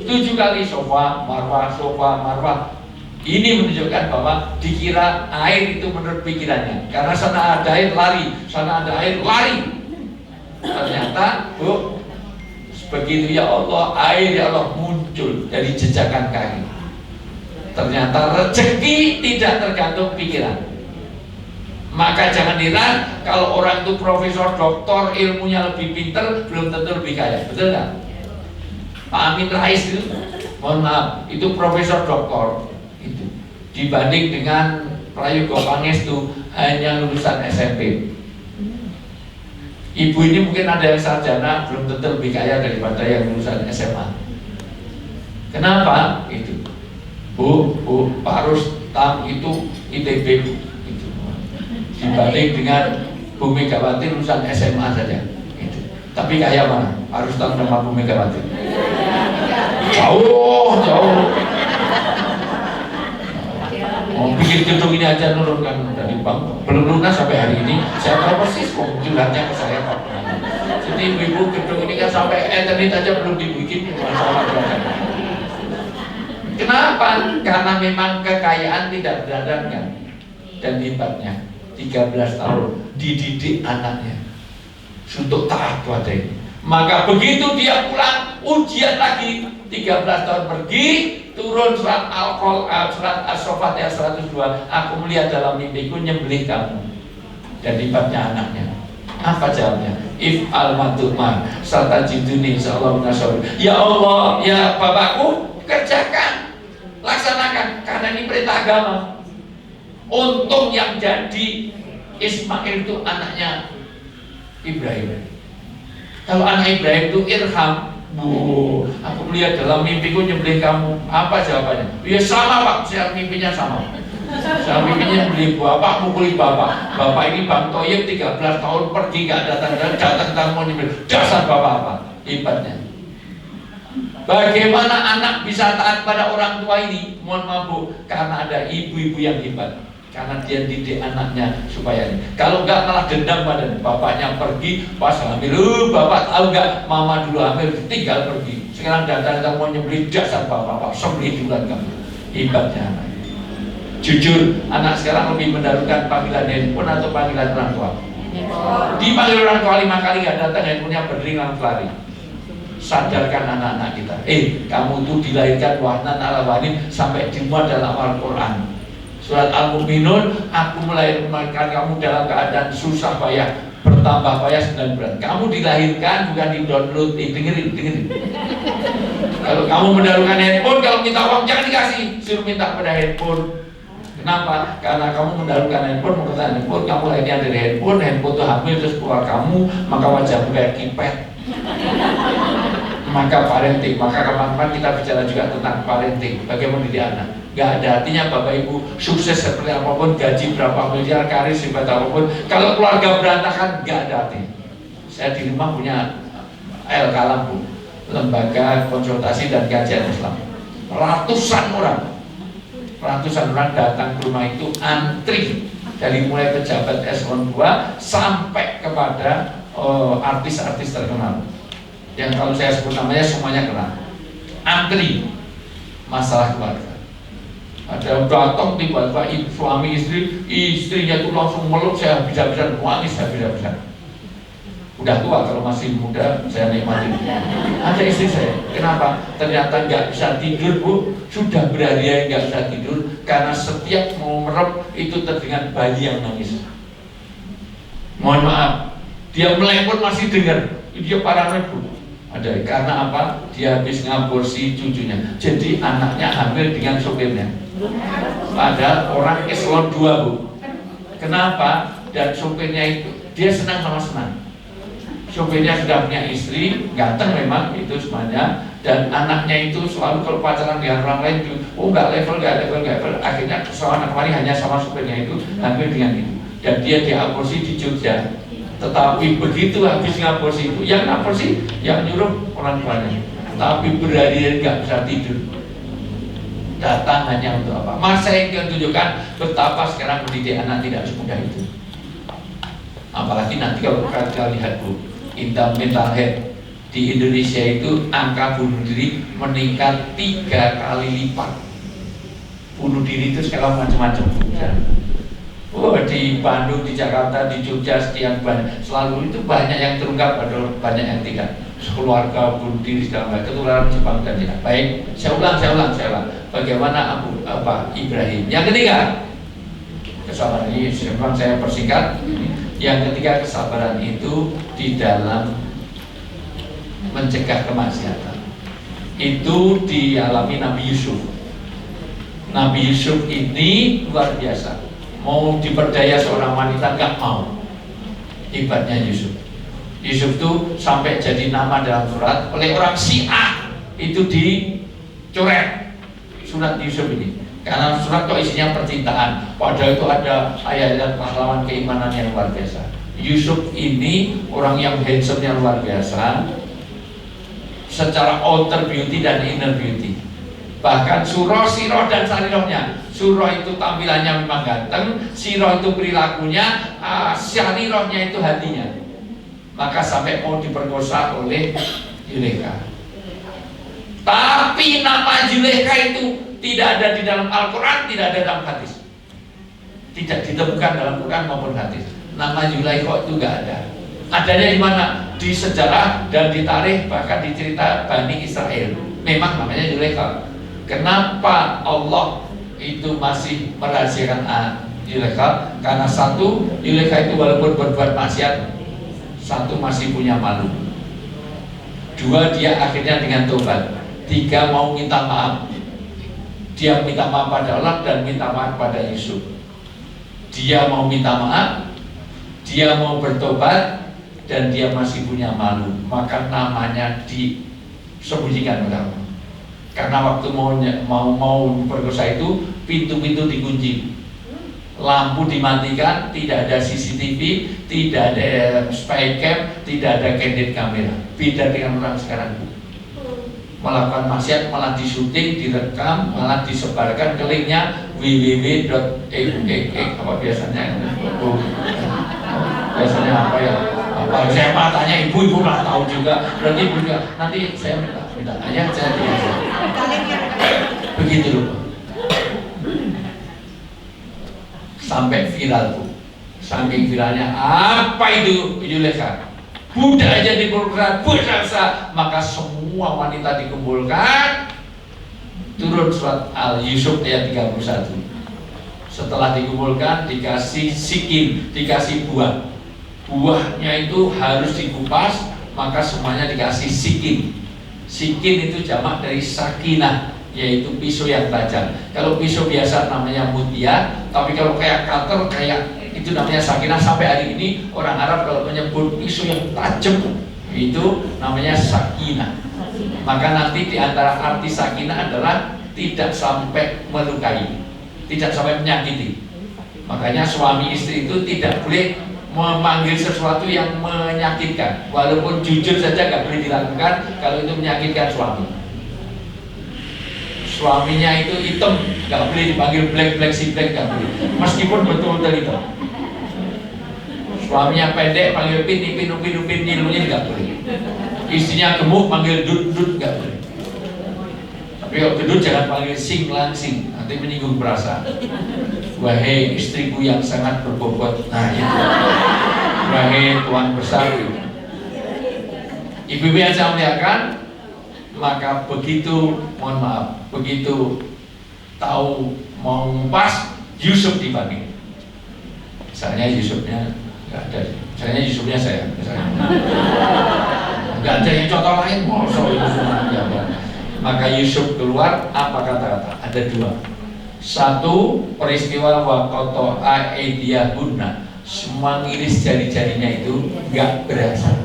7 kali sofa marwah. Ini menunjukkan bahwa dikira air itu menurut pikirannya, karena sana ada air lari, sana ada air lari. Ternyata bu, Begitu ya Allah, air ya Allah muncul dari jejakan kaki. Ternyata rezeki tidak tergantung pikiran. Maka jangan heran kalau orang itu profesor, doktor, ilmunya lebih pintar, belum tentu lebih kaya. Betul nggak? Pak Amin Rais itu, mohon maaf, itu profesor doktor itu dibanding dengan Prayogo Pangestu hanya lulusan SMP. Ibu ini mungkin ada yang sarjana, belum tentu lebih kaya daripada yang lulusan SMA. Kenapa? Itu Bu, Pak Rustam itu ITB itu. Dibanding dengan Bu Megawati lulusan SMA saja itu. Tapi kaya mana? Pak Rustam sama Bu Megawati? Jauh. Bikin gedung ini aja nurunkan dari bank, belum lunas sampai hari ini. Saya tahu persis kemunculannya ke saya Pak. Jadi ibu gedung ini kan sampai Eternit aja belum dibikin, masalah berada. Kenapa? Karena memang kekayaan tidak berdadangan. Dan hebatnya 13 tahun dididik anaknya untuk taat pada ini. Maka begitu dia pulang ujian lagi, 13 tahun pergi, turun surat surat As-Saffat ayat 102, aku melihat dalam mimpiku nyembelih kamu. Dan hebatnya anaknya, apa jawabnya? If al-matumar satajiduni insyaallah minasyabirin. Ya Allah, ya Bapakku, kerjakan, laksanakan, karena ini perintah agama. Untung yang jadi Ismail itu anaknya Ibrahim. Kalau anak Ibrahim itu Irham, Bu, aku melihat dalam mimpiku nyembelih kamu. Apa jawabannya? Ya sama Pak, saya mimpinya sama. Saya mimpinya nyembelih bapak, mukuli bapak. Bapak ini Bang Toyib 13 tahun pergi gak datang mau nyembelih. Dasar bapak apa? Hebatnya. Bagaimana anak bisa taat pada orang tua ini? Mohon maaf Bu, karena ada ibu-ibu yang hebat. Karena dia didik anaknya supaya ini. Kalau enggak malah dendam pada bapaknya pergi pas hamil. Bapak tahu enggak, mama dulu hamil tinggal pergi. Sekarang datang mau nyembelih, dasar bapak sembelih duluan kamu. Hebatnya anak. Jujur, anak sekarang lebih mendahulukan panggilan handphone atau panggilan orang tua. Dipanggil orang tua 5 kali enggak datang, handphonenya berdering langsung lari. Sadarkan anak-anak kita. Kamu tuh dilahirkan wahnan ala wahnin sampai dimuat dalam Al-Quran. Surat Al-Mu'minun, aku melahirkan kamu dalam keadaan susah payah, bertambah payah 9 bulan. Kamu dilahirkan bukan di-download, dengerin. Kalau kamu mendahulukan handphone, kalau minta uang jangan dikasih, suruh minta pada handphone. Kenapa? Karena kamu mendahulukan handphone, menggunakan handphone, kamu lahirnya dari handphone itu hamil terus keluar kamu, maka wajahmu kayak kipet. Maka parenting, maka kapan-kapan kita bicara juga tentang parenting, bagaimana mendidik anak. Gak ada artinya Bapak Ibu sukses seperti apapun, gaji berapa miliar, karir sehebat apapun, kalau keluarga berantakan gak ada artinya. Saya di rumah punya Al-Kalam Bu, lembaga konsultasi dan kajian Islam. Ratusan orang datang ke rumah itu antri, dari mulai pejabat eselon 2 sampai kepada artis-artis terkenal. Yang kalau saya sebut namanya semuanya kenal. Antri masalah keluarga. Ada yang datang tiba-tiba suami istrinya itu langsung meluk, saya bisa-bisa nangis, saya bisa-bisa. Udah tua, kalau masih muda saya nikmati. Ada istri saya, kenapa? Ternyata nggak bisa tidur Bu, sudah berhari-hari nggak bisa tidur karena setiap mau merem itu terdengar bayi yang nangis. Mohon maaf, dia melek pun masih dengar, dia paranoid Bu. Ada karena apa? Dia habis ngaborsi cucunya. Jadi anaknya hamil dengan sopirnya. Ada orang eselon 2 Bu. Kenapa? Dan sopirnya itu dia senang sama senang. Sopirnya sudah punya istri, ganteng memang itu semuanya. Dan anaknya itu selalu kalau pacaran dengan orang lain itu, nggak level. Akhirnya kesalahan kemarin hanya sama sopirnya itu hamil dengan itu. Dan dia diaborsi di Jogja. Tetapi begitu habis ngaborsi itu, yang ngaborsi yang nyuruh orang tuanya. Tapi berhari-hari nggak bisa tidur. Datang hanya untuk apa? Mas saya ingin tunjukkan betapa sekarang mendidik anak tidak semudah itu. Apalagi nanti kalau kita lihat Bu, mental health di Indonesia itu angka bunuh diri meningkat 3 kali lipat. Bunuh diri itu sekarang macam-macam. Di Bandung, di Jakarta, di Jogja sekian banyak. Selalu itu banyak yang terungkap, ada banyak yang tidak. keluarga bunuh diri segala macam, ketularan Jepang dan Cina. Baik, saya ulang. Bagaimana Ibrahim. Yang ketiga, kesabaran ini memang saya persingkat. Yang ketiga, kesabaran itu di dalam mencegah kemaksiatan. Itu dialami Nabi Yusuf. Nabi Yusuf ini luar biasa. Mau diperdaya seorang wanita nggak mau. Hebatnya Yusuf. Yusuf itu sampai jadi nama dalam surat oleh orang Syiah, itu dicoret surat Yusuf ini. Karena surat kok isinya percintaan, padahal itu ada ayat-ayat pahlawan keimanan yang luar biasa. Yusuf ini orang yang handsome yang luar biasa, secara outer beauty dan inner beauty. Bahkan surah, sirah dan sarirohnya. Surah itu tampilannya memang ganteng, sirah itu perilakunya, sarirohnya itu hatinya. Maka sampai mau diperkosa oleh Zulaikha. Tapi nama Zulaikha itu tidak ada di dalam Al-Quran, tidak ada dalam hadis. Tidak ditemukan dalam Quran maupun hadis. Nama Zulaikha itu nggak ada. Adanya di mana? Di sejarah dan di tarikh, bahkan di cerita Bani Israel. Memang namanya Zulaikha. Kenapa Allah itu masih merahasiakan Zulaikha? Karena satu, Zulaikha itu walaupun berbuat maksiat, satu masih punya malu. Dua, dia akhirnya dengan tobat. Tiga, mau minta maaf. Dia minta maaf pada Allah dan minta maaf pada Yusuf. Dia mau minta maaf, dia mau bertobat, dan dia masih punya malu. Maka namanya disembunyikan oleh Allah. Karena waktu mau perkosa itu, pintu-pintu dikunci, lampu dimatikan, tidak ada CCTV, tidak ada spy cam, tidak ada candid kamera. Beda dengan orang sekarang, melakukan maksiat malah disuting, direkam, malah disebarkan ke linknya www.apa biasanya apa ya? Saya tanya ibu nggak tahu juga. Berarti ibu juga nanti saya minta ayah saya begitu loh. Sampai viral tuh, saking viralnya apa itu Zulaikha, budak aja dikumpulkan, berasa, maka semua wanita dikumpulkan. Turun surat Al-Yusuf ayat 31. Setelah dikumpulkan, dikasih sikin, dikasih buah. Buahnya itu harus dikupas, maka semuanya dikasih sikin. Sikin itu jamak dari sakinah, yaitu pisau yang tajam. Kalau pisau biasa namanya mutia, tapi kalau kayak cutter, kayak itu namanya sakinah. Sampai hari ini orang Arab kalau menyebut pisau yang tajam itu namanya sakinah. Maka nanti di antara arti sakinah adalah tidak sampai melukai, tidak sampai menyakiti. Makanya suami istri itu tidak boleh memanggil sesuatu yang menyakitkan, walaupun jujur saja nggak boleh dilakukan kalau itu menyakitkan suami. Suaminya itu hitam, nggak boleh dipanggil black si black, nggak boleh, meskipun betul-betul hitam. Suaminya pendek, panggil upin nyilunya nggak boleh. Istrinya gemuk, panggil dut nggak boleh. Tapi kalau gedut jangan panggil sing langsing, nanti menyinggung perasaan. Wahai istriku yang sangat berbobot, nah itu. Wahai tuan besar itu. Ibu-ibu yang saya muliakan, maka begitu, mohon maaf, begitu tahu mau pas, Yusuf dipanggil. Misalnya Yusufnya nggak ada, misalnya Yusufnya saya, misalnya nggak ada yang contoh lain, maka Yusuf keluar, apa kata-kata? Ada dua. Satu, peristiwa wakoto aidiyahunna, semua ngiris jari-jarinya itu nggak berasa.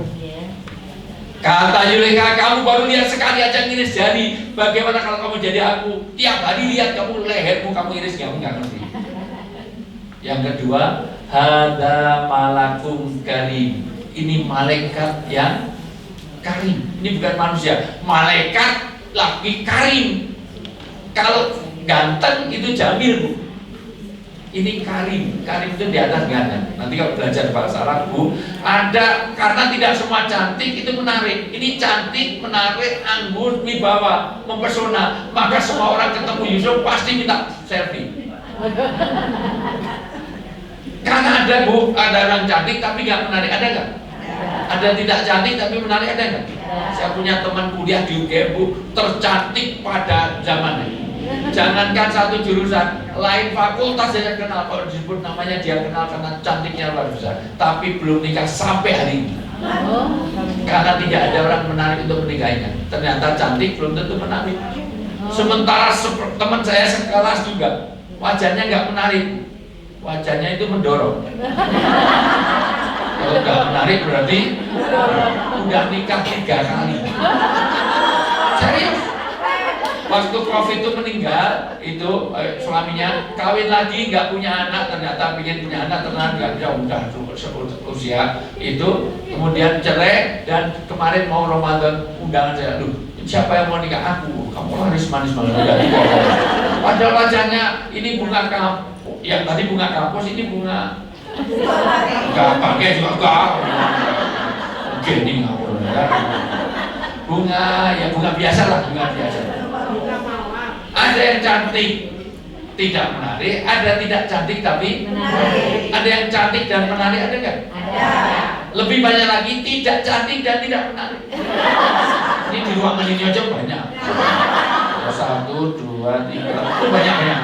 Kata Zulaikha, kamu baru lihat sekali aja ngiris jari, bagaimana kalau kamu jadi aku? Tiap hari lihat kamu lehermu kamu iris, kamu nggak ngerti. Yang kedua, hada malakum karim, ini malaikat yang karim. Ini bukan manusia, malaikat laki karim. Kalau ganteng itu jamil, Bu. Ini karim, karim itu di atas ganteng. Nanti kalau belajar bahasa Arab, Bu, ada, karena tidak semua cantik itu menarik. Ini cantik, menarik, anggun, wibawa, mempesona. Maka semua orang ketemu Yusuf pasti minta selfie. Karena ada, Bu, ada orang cantik tapi nggak menarik, ada nggak? Ada tidak cantik tapi menarik, ada nggak? Saya punya teman kuliah di UGM, Bu, tercantik pada zamannya. Jangankan satu jurusan, lain fakultas saja kenal. Kalau disebut namanya dia kenal karena cantiknya luar biasa. Tapi belum nikah sampai hari ini. Karena tidak ada orang menarik untuk menikahinya. Ternyata cantik belum tentu menarik. Sementara teman saya sekelas juga, wajahnya nggak menarik, wajahnya itu mendorong. Kalau nggak menarik berarti udah nikah 3 kali. Serius? Waktu Covid itu meninggal, itu suaminya kawin lagi, nggak punya anak, ternyata ingin punya anak, ternyata nggak udah usia itu, kemudian cerai, dan kemarin mau Ramadan undangan saya, siapa yang mau nikah? Aku. Kamu laris manis banget. Padahal wajahnya ini bunga kampus, yang tadi bunga kampus, ini bunga nggak pakai juga, gini ngawur ya. Bunga ya bunga biasa lah, bunga biasa. Ada yang cantik tidak menarik, ada tidak cantik tapi menarik. Ada yang cantik dan menarik, ada nggak? Ada. Lebih banyak lagi tidak cantik dan tidak menarik. Ini di ruangan ini aja banyak. 1, 2, 3, banyak.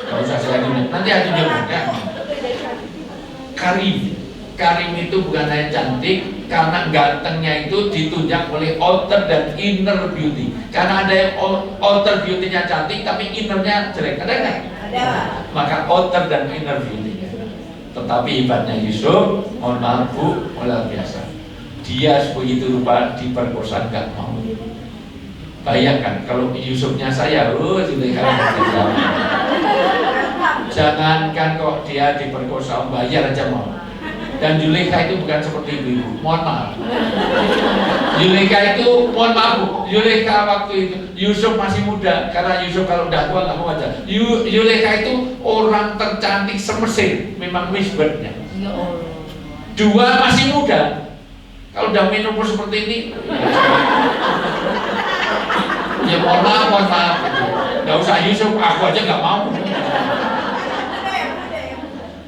Gak usah saya tunjuk, nanti aku tunjuk ya. Karim itu bukan hanya cantik, karena gantengnya itu ditunjang oleh outer dan inner beauty. Karena ada yang outer beauty-nya cantik tapi innernya jelek, ada nggak? Ada. Maka outer dan inner beauty. Tetapi hebatnya Yusuf, mohon maaf Bu, luar biasa. Dia begitu rupa diperkosa nggak mau. Bayangkan kalau Yusufnya saya, jangankan kok dia diperkosa, bayar aja mau. Dan Zulaikha itu bukan seperti ibu-ibu, mohon maaf. Zulaikha itu, mohon maaf Bu, Zulaikha waktu itu, Yusuf masih muda, karena Yusuf kalau udah tua nggak mau aja. Zulaikha itu orang tercantik se-Mesir, memang Miss World-nya. 2 masih muda, kalau udah menopause seperti ini, ya mohon maaf, nggak usah Yusuf, aku aja nggak mau.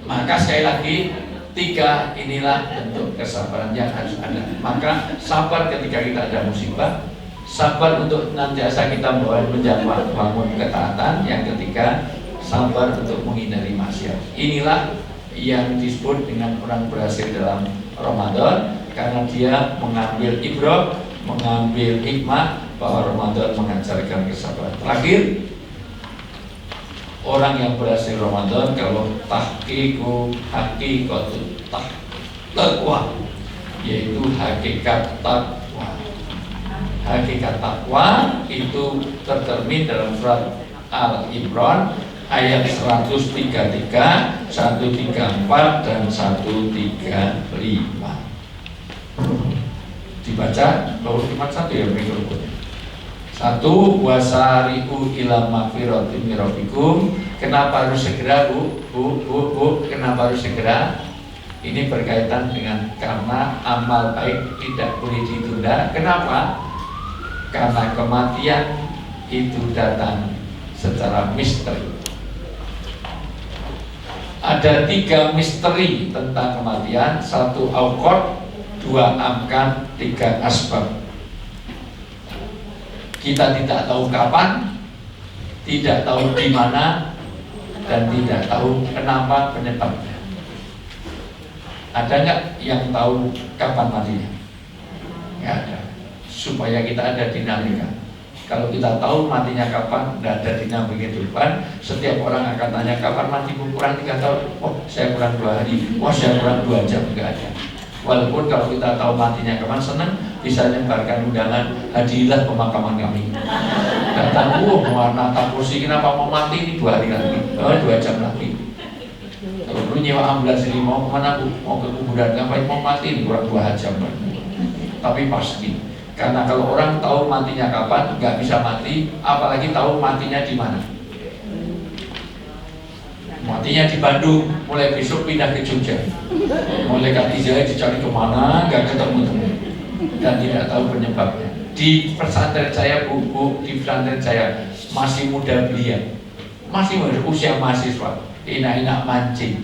Maka sekali lagi, 3 inilah bentuk kesabaran yang harus ada. Maka sabar ketika kita ada musibah, sabar untuk nantiasa kita bangun ketaatan. Yang ketiga, sabar untuk menghindari maksiat. Inilah yang disebut dengan orang berhasil dalam Ramadan, karena dia mengambil ibrah, mengambil hikmah bahwa Ramadan mengajarkan kesabaran. Terakhir, orang yang berhasil Ramadan kalau hakikatut taqwa, yaitu hakikat takwa. Hakikat takwa itu tercermin dalam surat Al-Imran ayat 133, 134 dan 135. Dibaca, bahwa cuma 1 ya mikrofonnya. 1, wasari'u ila magfiratin min rabbikum. Kenapa harus segera Bu? Kenapa harus segera? Ini berkaitan dengan karena amal baik tidak boleh ditunda. Kenapa? Karena kematian itu datang secara misteri. Ada 3 misteri tentang kematian. 1 awqat, 2 amkan, 3 asbab. Kita tidak tahu kapan, tidak tahu di mana, dan tidak tahu kenapa penyebabnya. Ada nggak yang tahu kapan matinya? Nggak ada. Supaya kita ada dinamika. Kalau kita tahu matinya kapan, tidak ada dinamika kehidupan. Setiap orang akan tanya kapan matimu, kurang 3 tahun. Oh, saya kurang 2 hari. Oh, saya kurang 2 jam. Nggak ada. Walaupun kalau kita tahu matinya kapan, senang bisa nyebarkan undangan, hadirilah pemakaman kami. Datang, warna kursi, kenapa mau mati ini 2 hari lagi, 2 jam lagi. Kalau lu nyewa ambulans ini mau kemana Bu? Mau ke kuburan, ngapain mau mati ini kurang 2 jam. Tapi pasti, karena kalau orang tahu matinya kapan, nggak bisa mati, apalagi tahu matinya di mana. Matinya di Bandung, mulai besok pindah ke Jogja. Mulai Khadijah dicari kemana, nggak ketemu, dan tidak tahu penyebabnya. Di pesantren saya, Bu, di pesantren saya masih muda belia, masih usia mahasiswa, enak-enak mancing,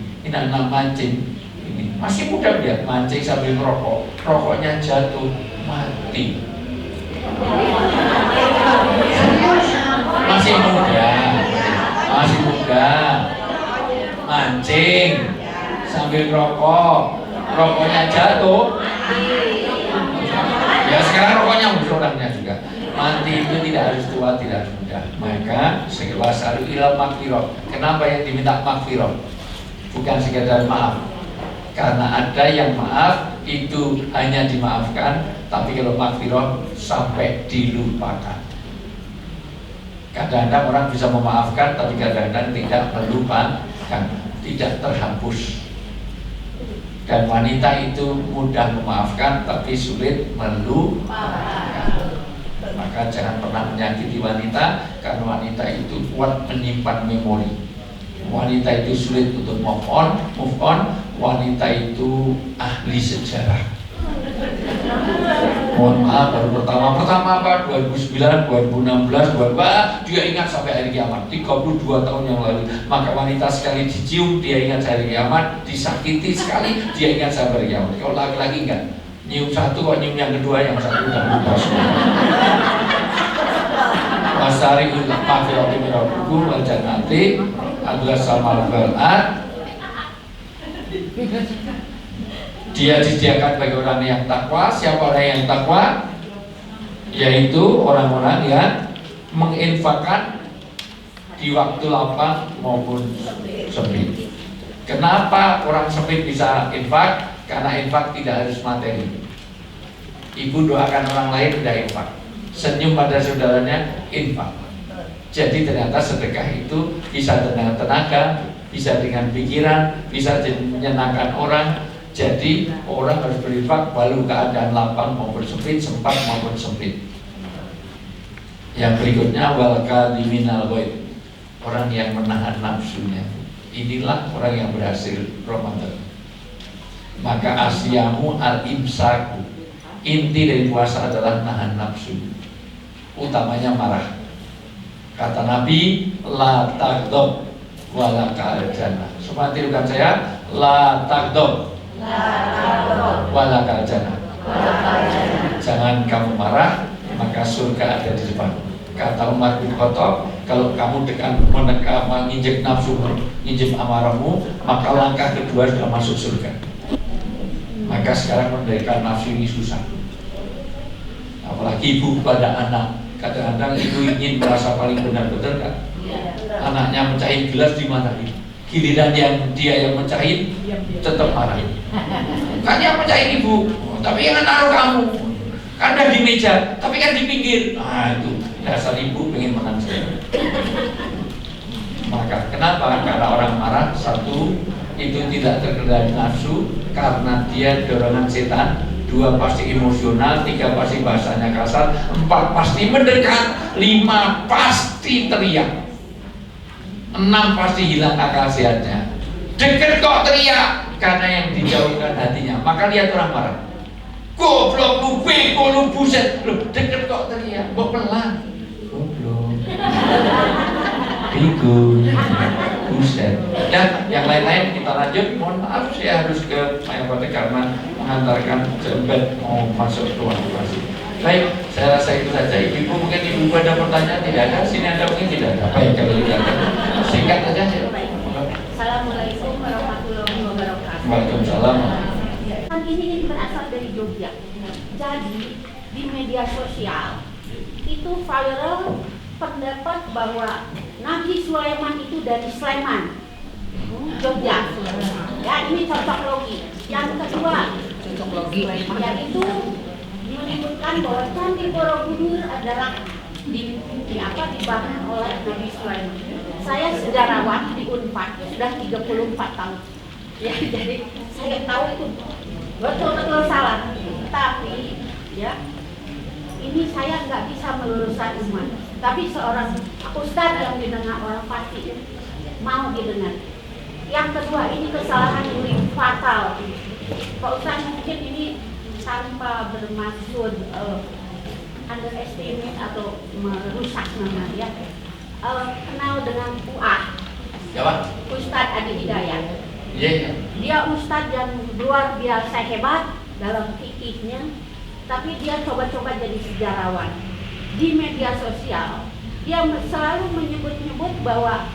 Ini masih muda dia, mancing sambil merokok, rokoknya jatuh, mati. Masih muda, mancing sambil rokok, rokoknya jatuh. Ya sekarang rokoknya orangnya juga. Mati itu tidak harus tua, tidak harus muda. Maka wasalu ilal magfirah. Kenapa yang diminta magfirah? Bukan sekedar maaf. Karena ada yang maaf itu hanya dimaafkan, tapi kalau magfirah sampai dilupakan. Kadang-kadang orang bisa memaafkan, tapi kadang-kadang tidak melupakan, tidak terhapus. Dan wanita itu mudah memaafkan, tapi sulit melupakan. Maka jangan pernah menyakiti wanita, karena wanita itu kuat menyimpan memori. Wanita itu sulit untuk move on. Wanita itu ahli sejarah. Mohon maaf, baru pertama apa 2009, 2016, dia ingat sampai hari kiamat 32 tahun yang lalu. Maka wanita sekali dicium dia ingat hari kiamat, disakiti sekali dia ingat sampai hari kiamat. Kalau laki-laki enggak, nyium satu kok nyium yang kedua, yang satu udah lupa semua. Masari ulah maghfirati min rabbikum wal jannati adalah samal bal'at. Dia disediakan bagi orang yang takwa. Siapa orang yang takwa? Yaitu orang-orang yang menginfakkan di waktu lapang maupun sempit. Kenapa orang sempit bisa infak? Karena infak tidak harus materi. Ibu doakan orang lain tidak infak. Senyum pada saudaranya infak. Jadi ternyata sedekah itu bisa dengan tenaga, bisa dengan pikiran, bisa menyenangkan orang. Jadi orang harus berinfak walau keadaan lapang maupun sempit, sempat maupun sempit. Yang berikutnya wal kadhiminal ghaidh, orang yang menahan nafsunya. Inilah orang yang berhasil Ramadan. Maka asyamu al-imsaku. Inti dari puasa adalah nahan nafsu, utamanya marah. Kata Nabi, la taghdab wala ka'al-jannah. Semua tirukan saya, la taghdab wala ka'al-jannah. Jangan kamu marah, maka surga ada di depan. Kata Umar bin Khattab, kalau kamu menginjek nafsu, menginjek amarahmu, maka langkah kedua sudah masuk surga. Maka sekarang mengendalikan nafsu ini susah. Apalagi ibu pada anak. Kadang-kadang ibu ingin merasa paling benar, betul kan? Anaknya mecahin gelas dimarahin. Giliran dia yang mecahin, tetap marah. Kan yang mecahin ibu, tapi yang naruh kamu. Kan ada di meja, tapi kan di pinggir. Nah itu dasar ibu pengen menang saya. Maka kenapa? Karena orang marah, satu, itu tidak terkendali nafsu, karena dia dorongan setan. 2 pasti emosional, 3 pasti bahasanya kasar, 4 pasti mendekat, 5 pasti teriak, 6 pasti hilang akal sehatnya. Deket kok teriak, karena yang dijauhkan hatinya. Maka lihat orang marah, goblok lu, bego lu, buset lu. Deket kok teriak, kok pelan, goblok, bego, buset. Dan yang lain-lain kita lanjut. Mohon maaf saya harus ke Mayapati karena mengantarkan jembet mau masuk ruang kelas. Baik, saya rasa itu saja. Ibu mungkin ibu ada pertanyaan? Tidak ada. Sini ada mungkin tidak ada. Baik, kalau tidak ada, singkat saja. Assalamualaikum warahmatullahi wabarakatuh. Waalaikumsalam. Ini berasal dari Jogja. Jadi di media sosial itu viral pendapat bahwa Nabi Sulaiman itu dari Sleman, Jogja. Ya, ini cocok logi. Yang kedua, yaitu menyebutkan bahwa Candi Borobudur adalah dibangun oleh Nabi Sulaiman. Saya sejarawan di Unpad sudah 34 tahun. Ya, jadi saya tahu itu betul-betul salah. Tapi ya, ini saya nggak bisa meluruskan umat. Tapi seorang ustadz yang didengar orang pasti mau didengar. Yang kedua, ini kesalahan yang fatal. Pak Ustadz mungkin ini tanpa bermaksud underestimate atau merusak nama ya. Kenal dengan UA, Ya Pak. Ustadz Adi Hidayat. Iya. Dia ustadz yang luar biasa hebat dalam fikihnya, tapi dia coba-coba jadi sejarawan. Di media sosial, dia selalu menyebut-nyebut bahwa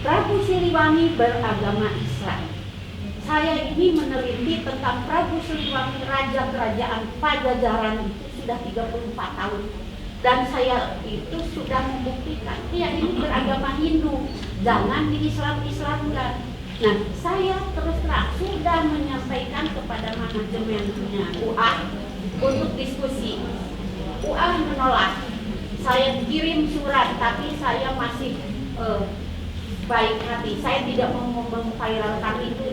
Prabu Siliwangi beragama Islam. Saya ini meneliti tentang Prabu Siliwangi, Raja Kerajaan Pajajaran itu sudah 34 tahun. Dan saya itu sudah membuktikan dia ini beragama Hindu, jangan di-Islam-Islamkan. Nah, saya terus terang sudah menyampaikan kepada manajemennya UA untuk diskusi. UA menolak. Saya kirim surat, tapi saya masih baik hati. Saya tidak mau memviralkan itu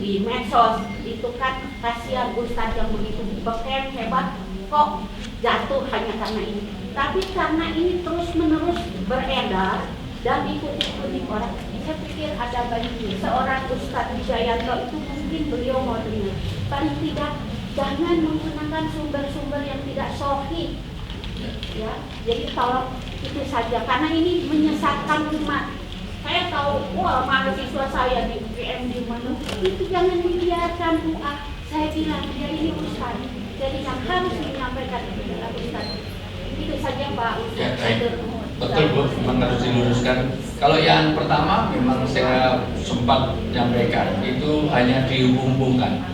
di medsos. Itu kan kasihan Ustadz yang begitu beken hebat kok jatuh hanya karena ini. Tapi karena ini terus menerus beredar dan ikuti orang, saya pikir ada baiknya seorang Ustadz Wijayanto itu mungkin beliau mau dengar. Paling tidak jangan menggunakan sumber-sumber yang tidak sahih. Ya, jadi tolong itu saja karena ini menyesatkan umat. Saya tahu, wah mahasiswa saya di UGM di mana, itu jangan dibiarkan UA. Saya bilang dia ini Ustadz, jadi yang harus menyampaikan itu adalah Ustadz. Itu saja Pak Ustadz. Ya, betul Bu, memang harus diluruskan. Kalau yang pertama memang saya sempat menyampaikan itu hanya dihubung-hubungkan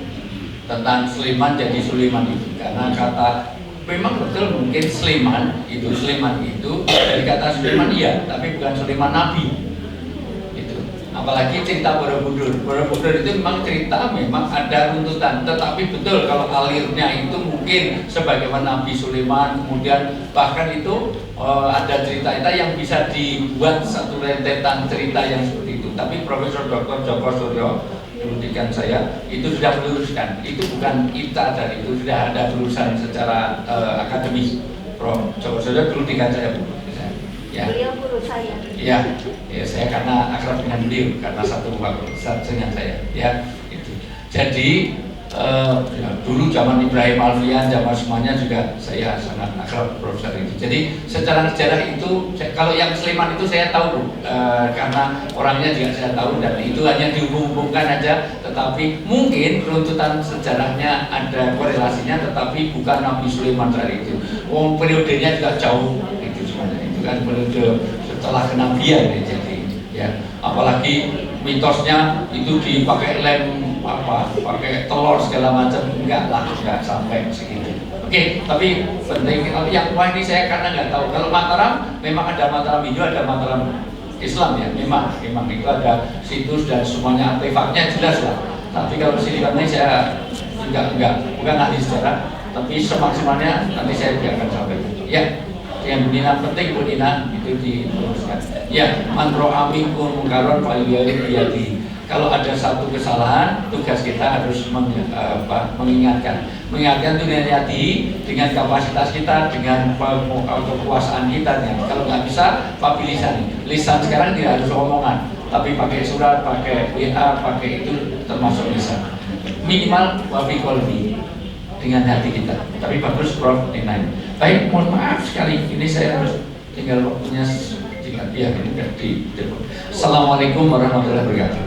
tentang Sulaiman jadi Sulaiman itu karena kata memang betul mungkin Sulaiman itu dari kata Sulaiman iya, tapi bukan Sulaiman Nabi. Apalagi cerita Borobudur. Borobudur itu memang cerita memang ada runtutan, tetapi betul kalau alirnya itu mungkin sebagaimana Nabi Sulaiman, kemudian bahkan itu ada cerita yang bisa dibuat satu rentetan cerita yang seperti itu. Tapi Profesor Dr. Joko Suryo pendidikan saya itu sudah meluruskan, itu bukan kita dan itu sudah ada lulusan secara akademis. Prof. Joko Suryo dulu tingkat saya Bu. Ya. Beliau guru saya. Ya, saya karena akrab dengan beliau karena satu dengan saya. Ya, itu. Jadi ya, dulu zaman Ibrahim Alfian, zaman semuanya juga saya sangat akrab Profesor itu. Jadi secara sejarah itu, kalau yang Sulaiman itu saya tahu karena orangnya juga saya tahu dan itu hanya dihubung-hubungkan aja. Tetapi mungkin runtutan sejarahnya ada korelasinya, tetapi bukan Nabi Sulaiman saat itu. Periodenya juga jauh. Kan periode setelah kenabian ya, jadi ya apalagi mitosnya itu dipakai lem pakai telur segala macam enggak sampai segitu. Oke, tapi penting yang wah ini saya karena nggak tahu kalau Mataram memang ada Mataram Hindu, ada Mataram Islam ya, memang itu ada situs dan semuanya artefaknya jelas lah. Tapi kalau sini karena saya enggak bukan ahli sejarah, tapi semaksimalnya nanti saya akan sampaikan. Ya. Yang Bu Nina penting Bu Nina itu diteruskan. Ya, mantro amikum mungkaron faliyadi. Kalau ada satu kesalahan, tugas kita harus mengingatkan. Mengingatkan itu hati dengan kapasitas kita, dengan kekuasaan kita. Kalau nggak bisa, pakai lisan. Lisan sekarang tidak harus omongan, tapi pakai surat, pakai WA, pakai itu termasuk lisan. Minimal wafi kolbi dengan hati kita. Tapi bagus Prof. Nina. Baik, mohon maaf sekali, ini saya harus tinggal waktunya jika dia ini di telepon. Assalamualaikum warahmatullahi wabarakatuh.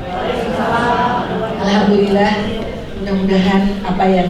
Alhamdulillah, mudah-mudahan apa yang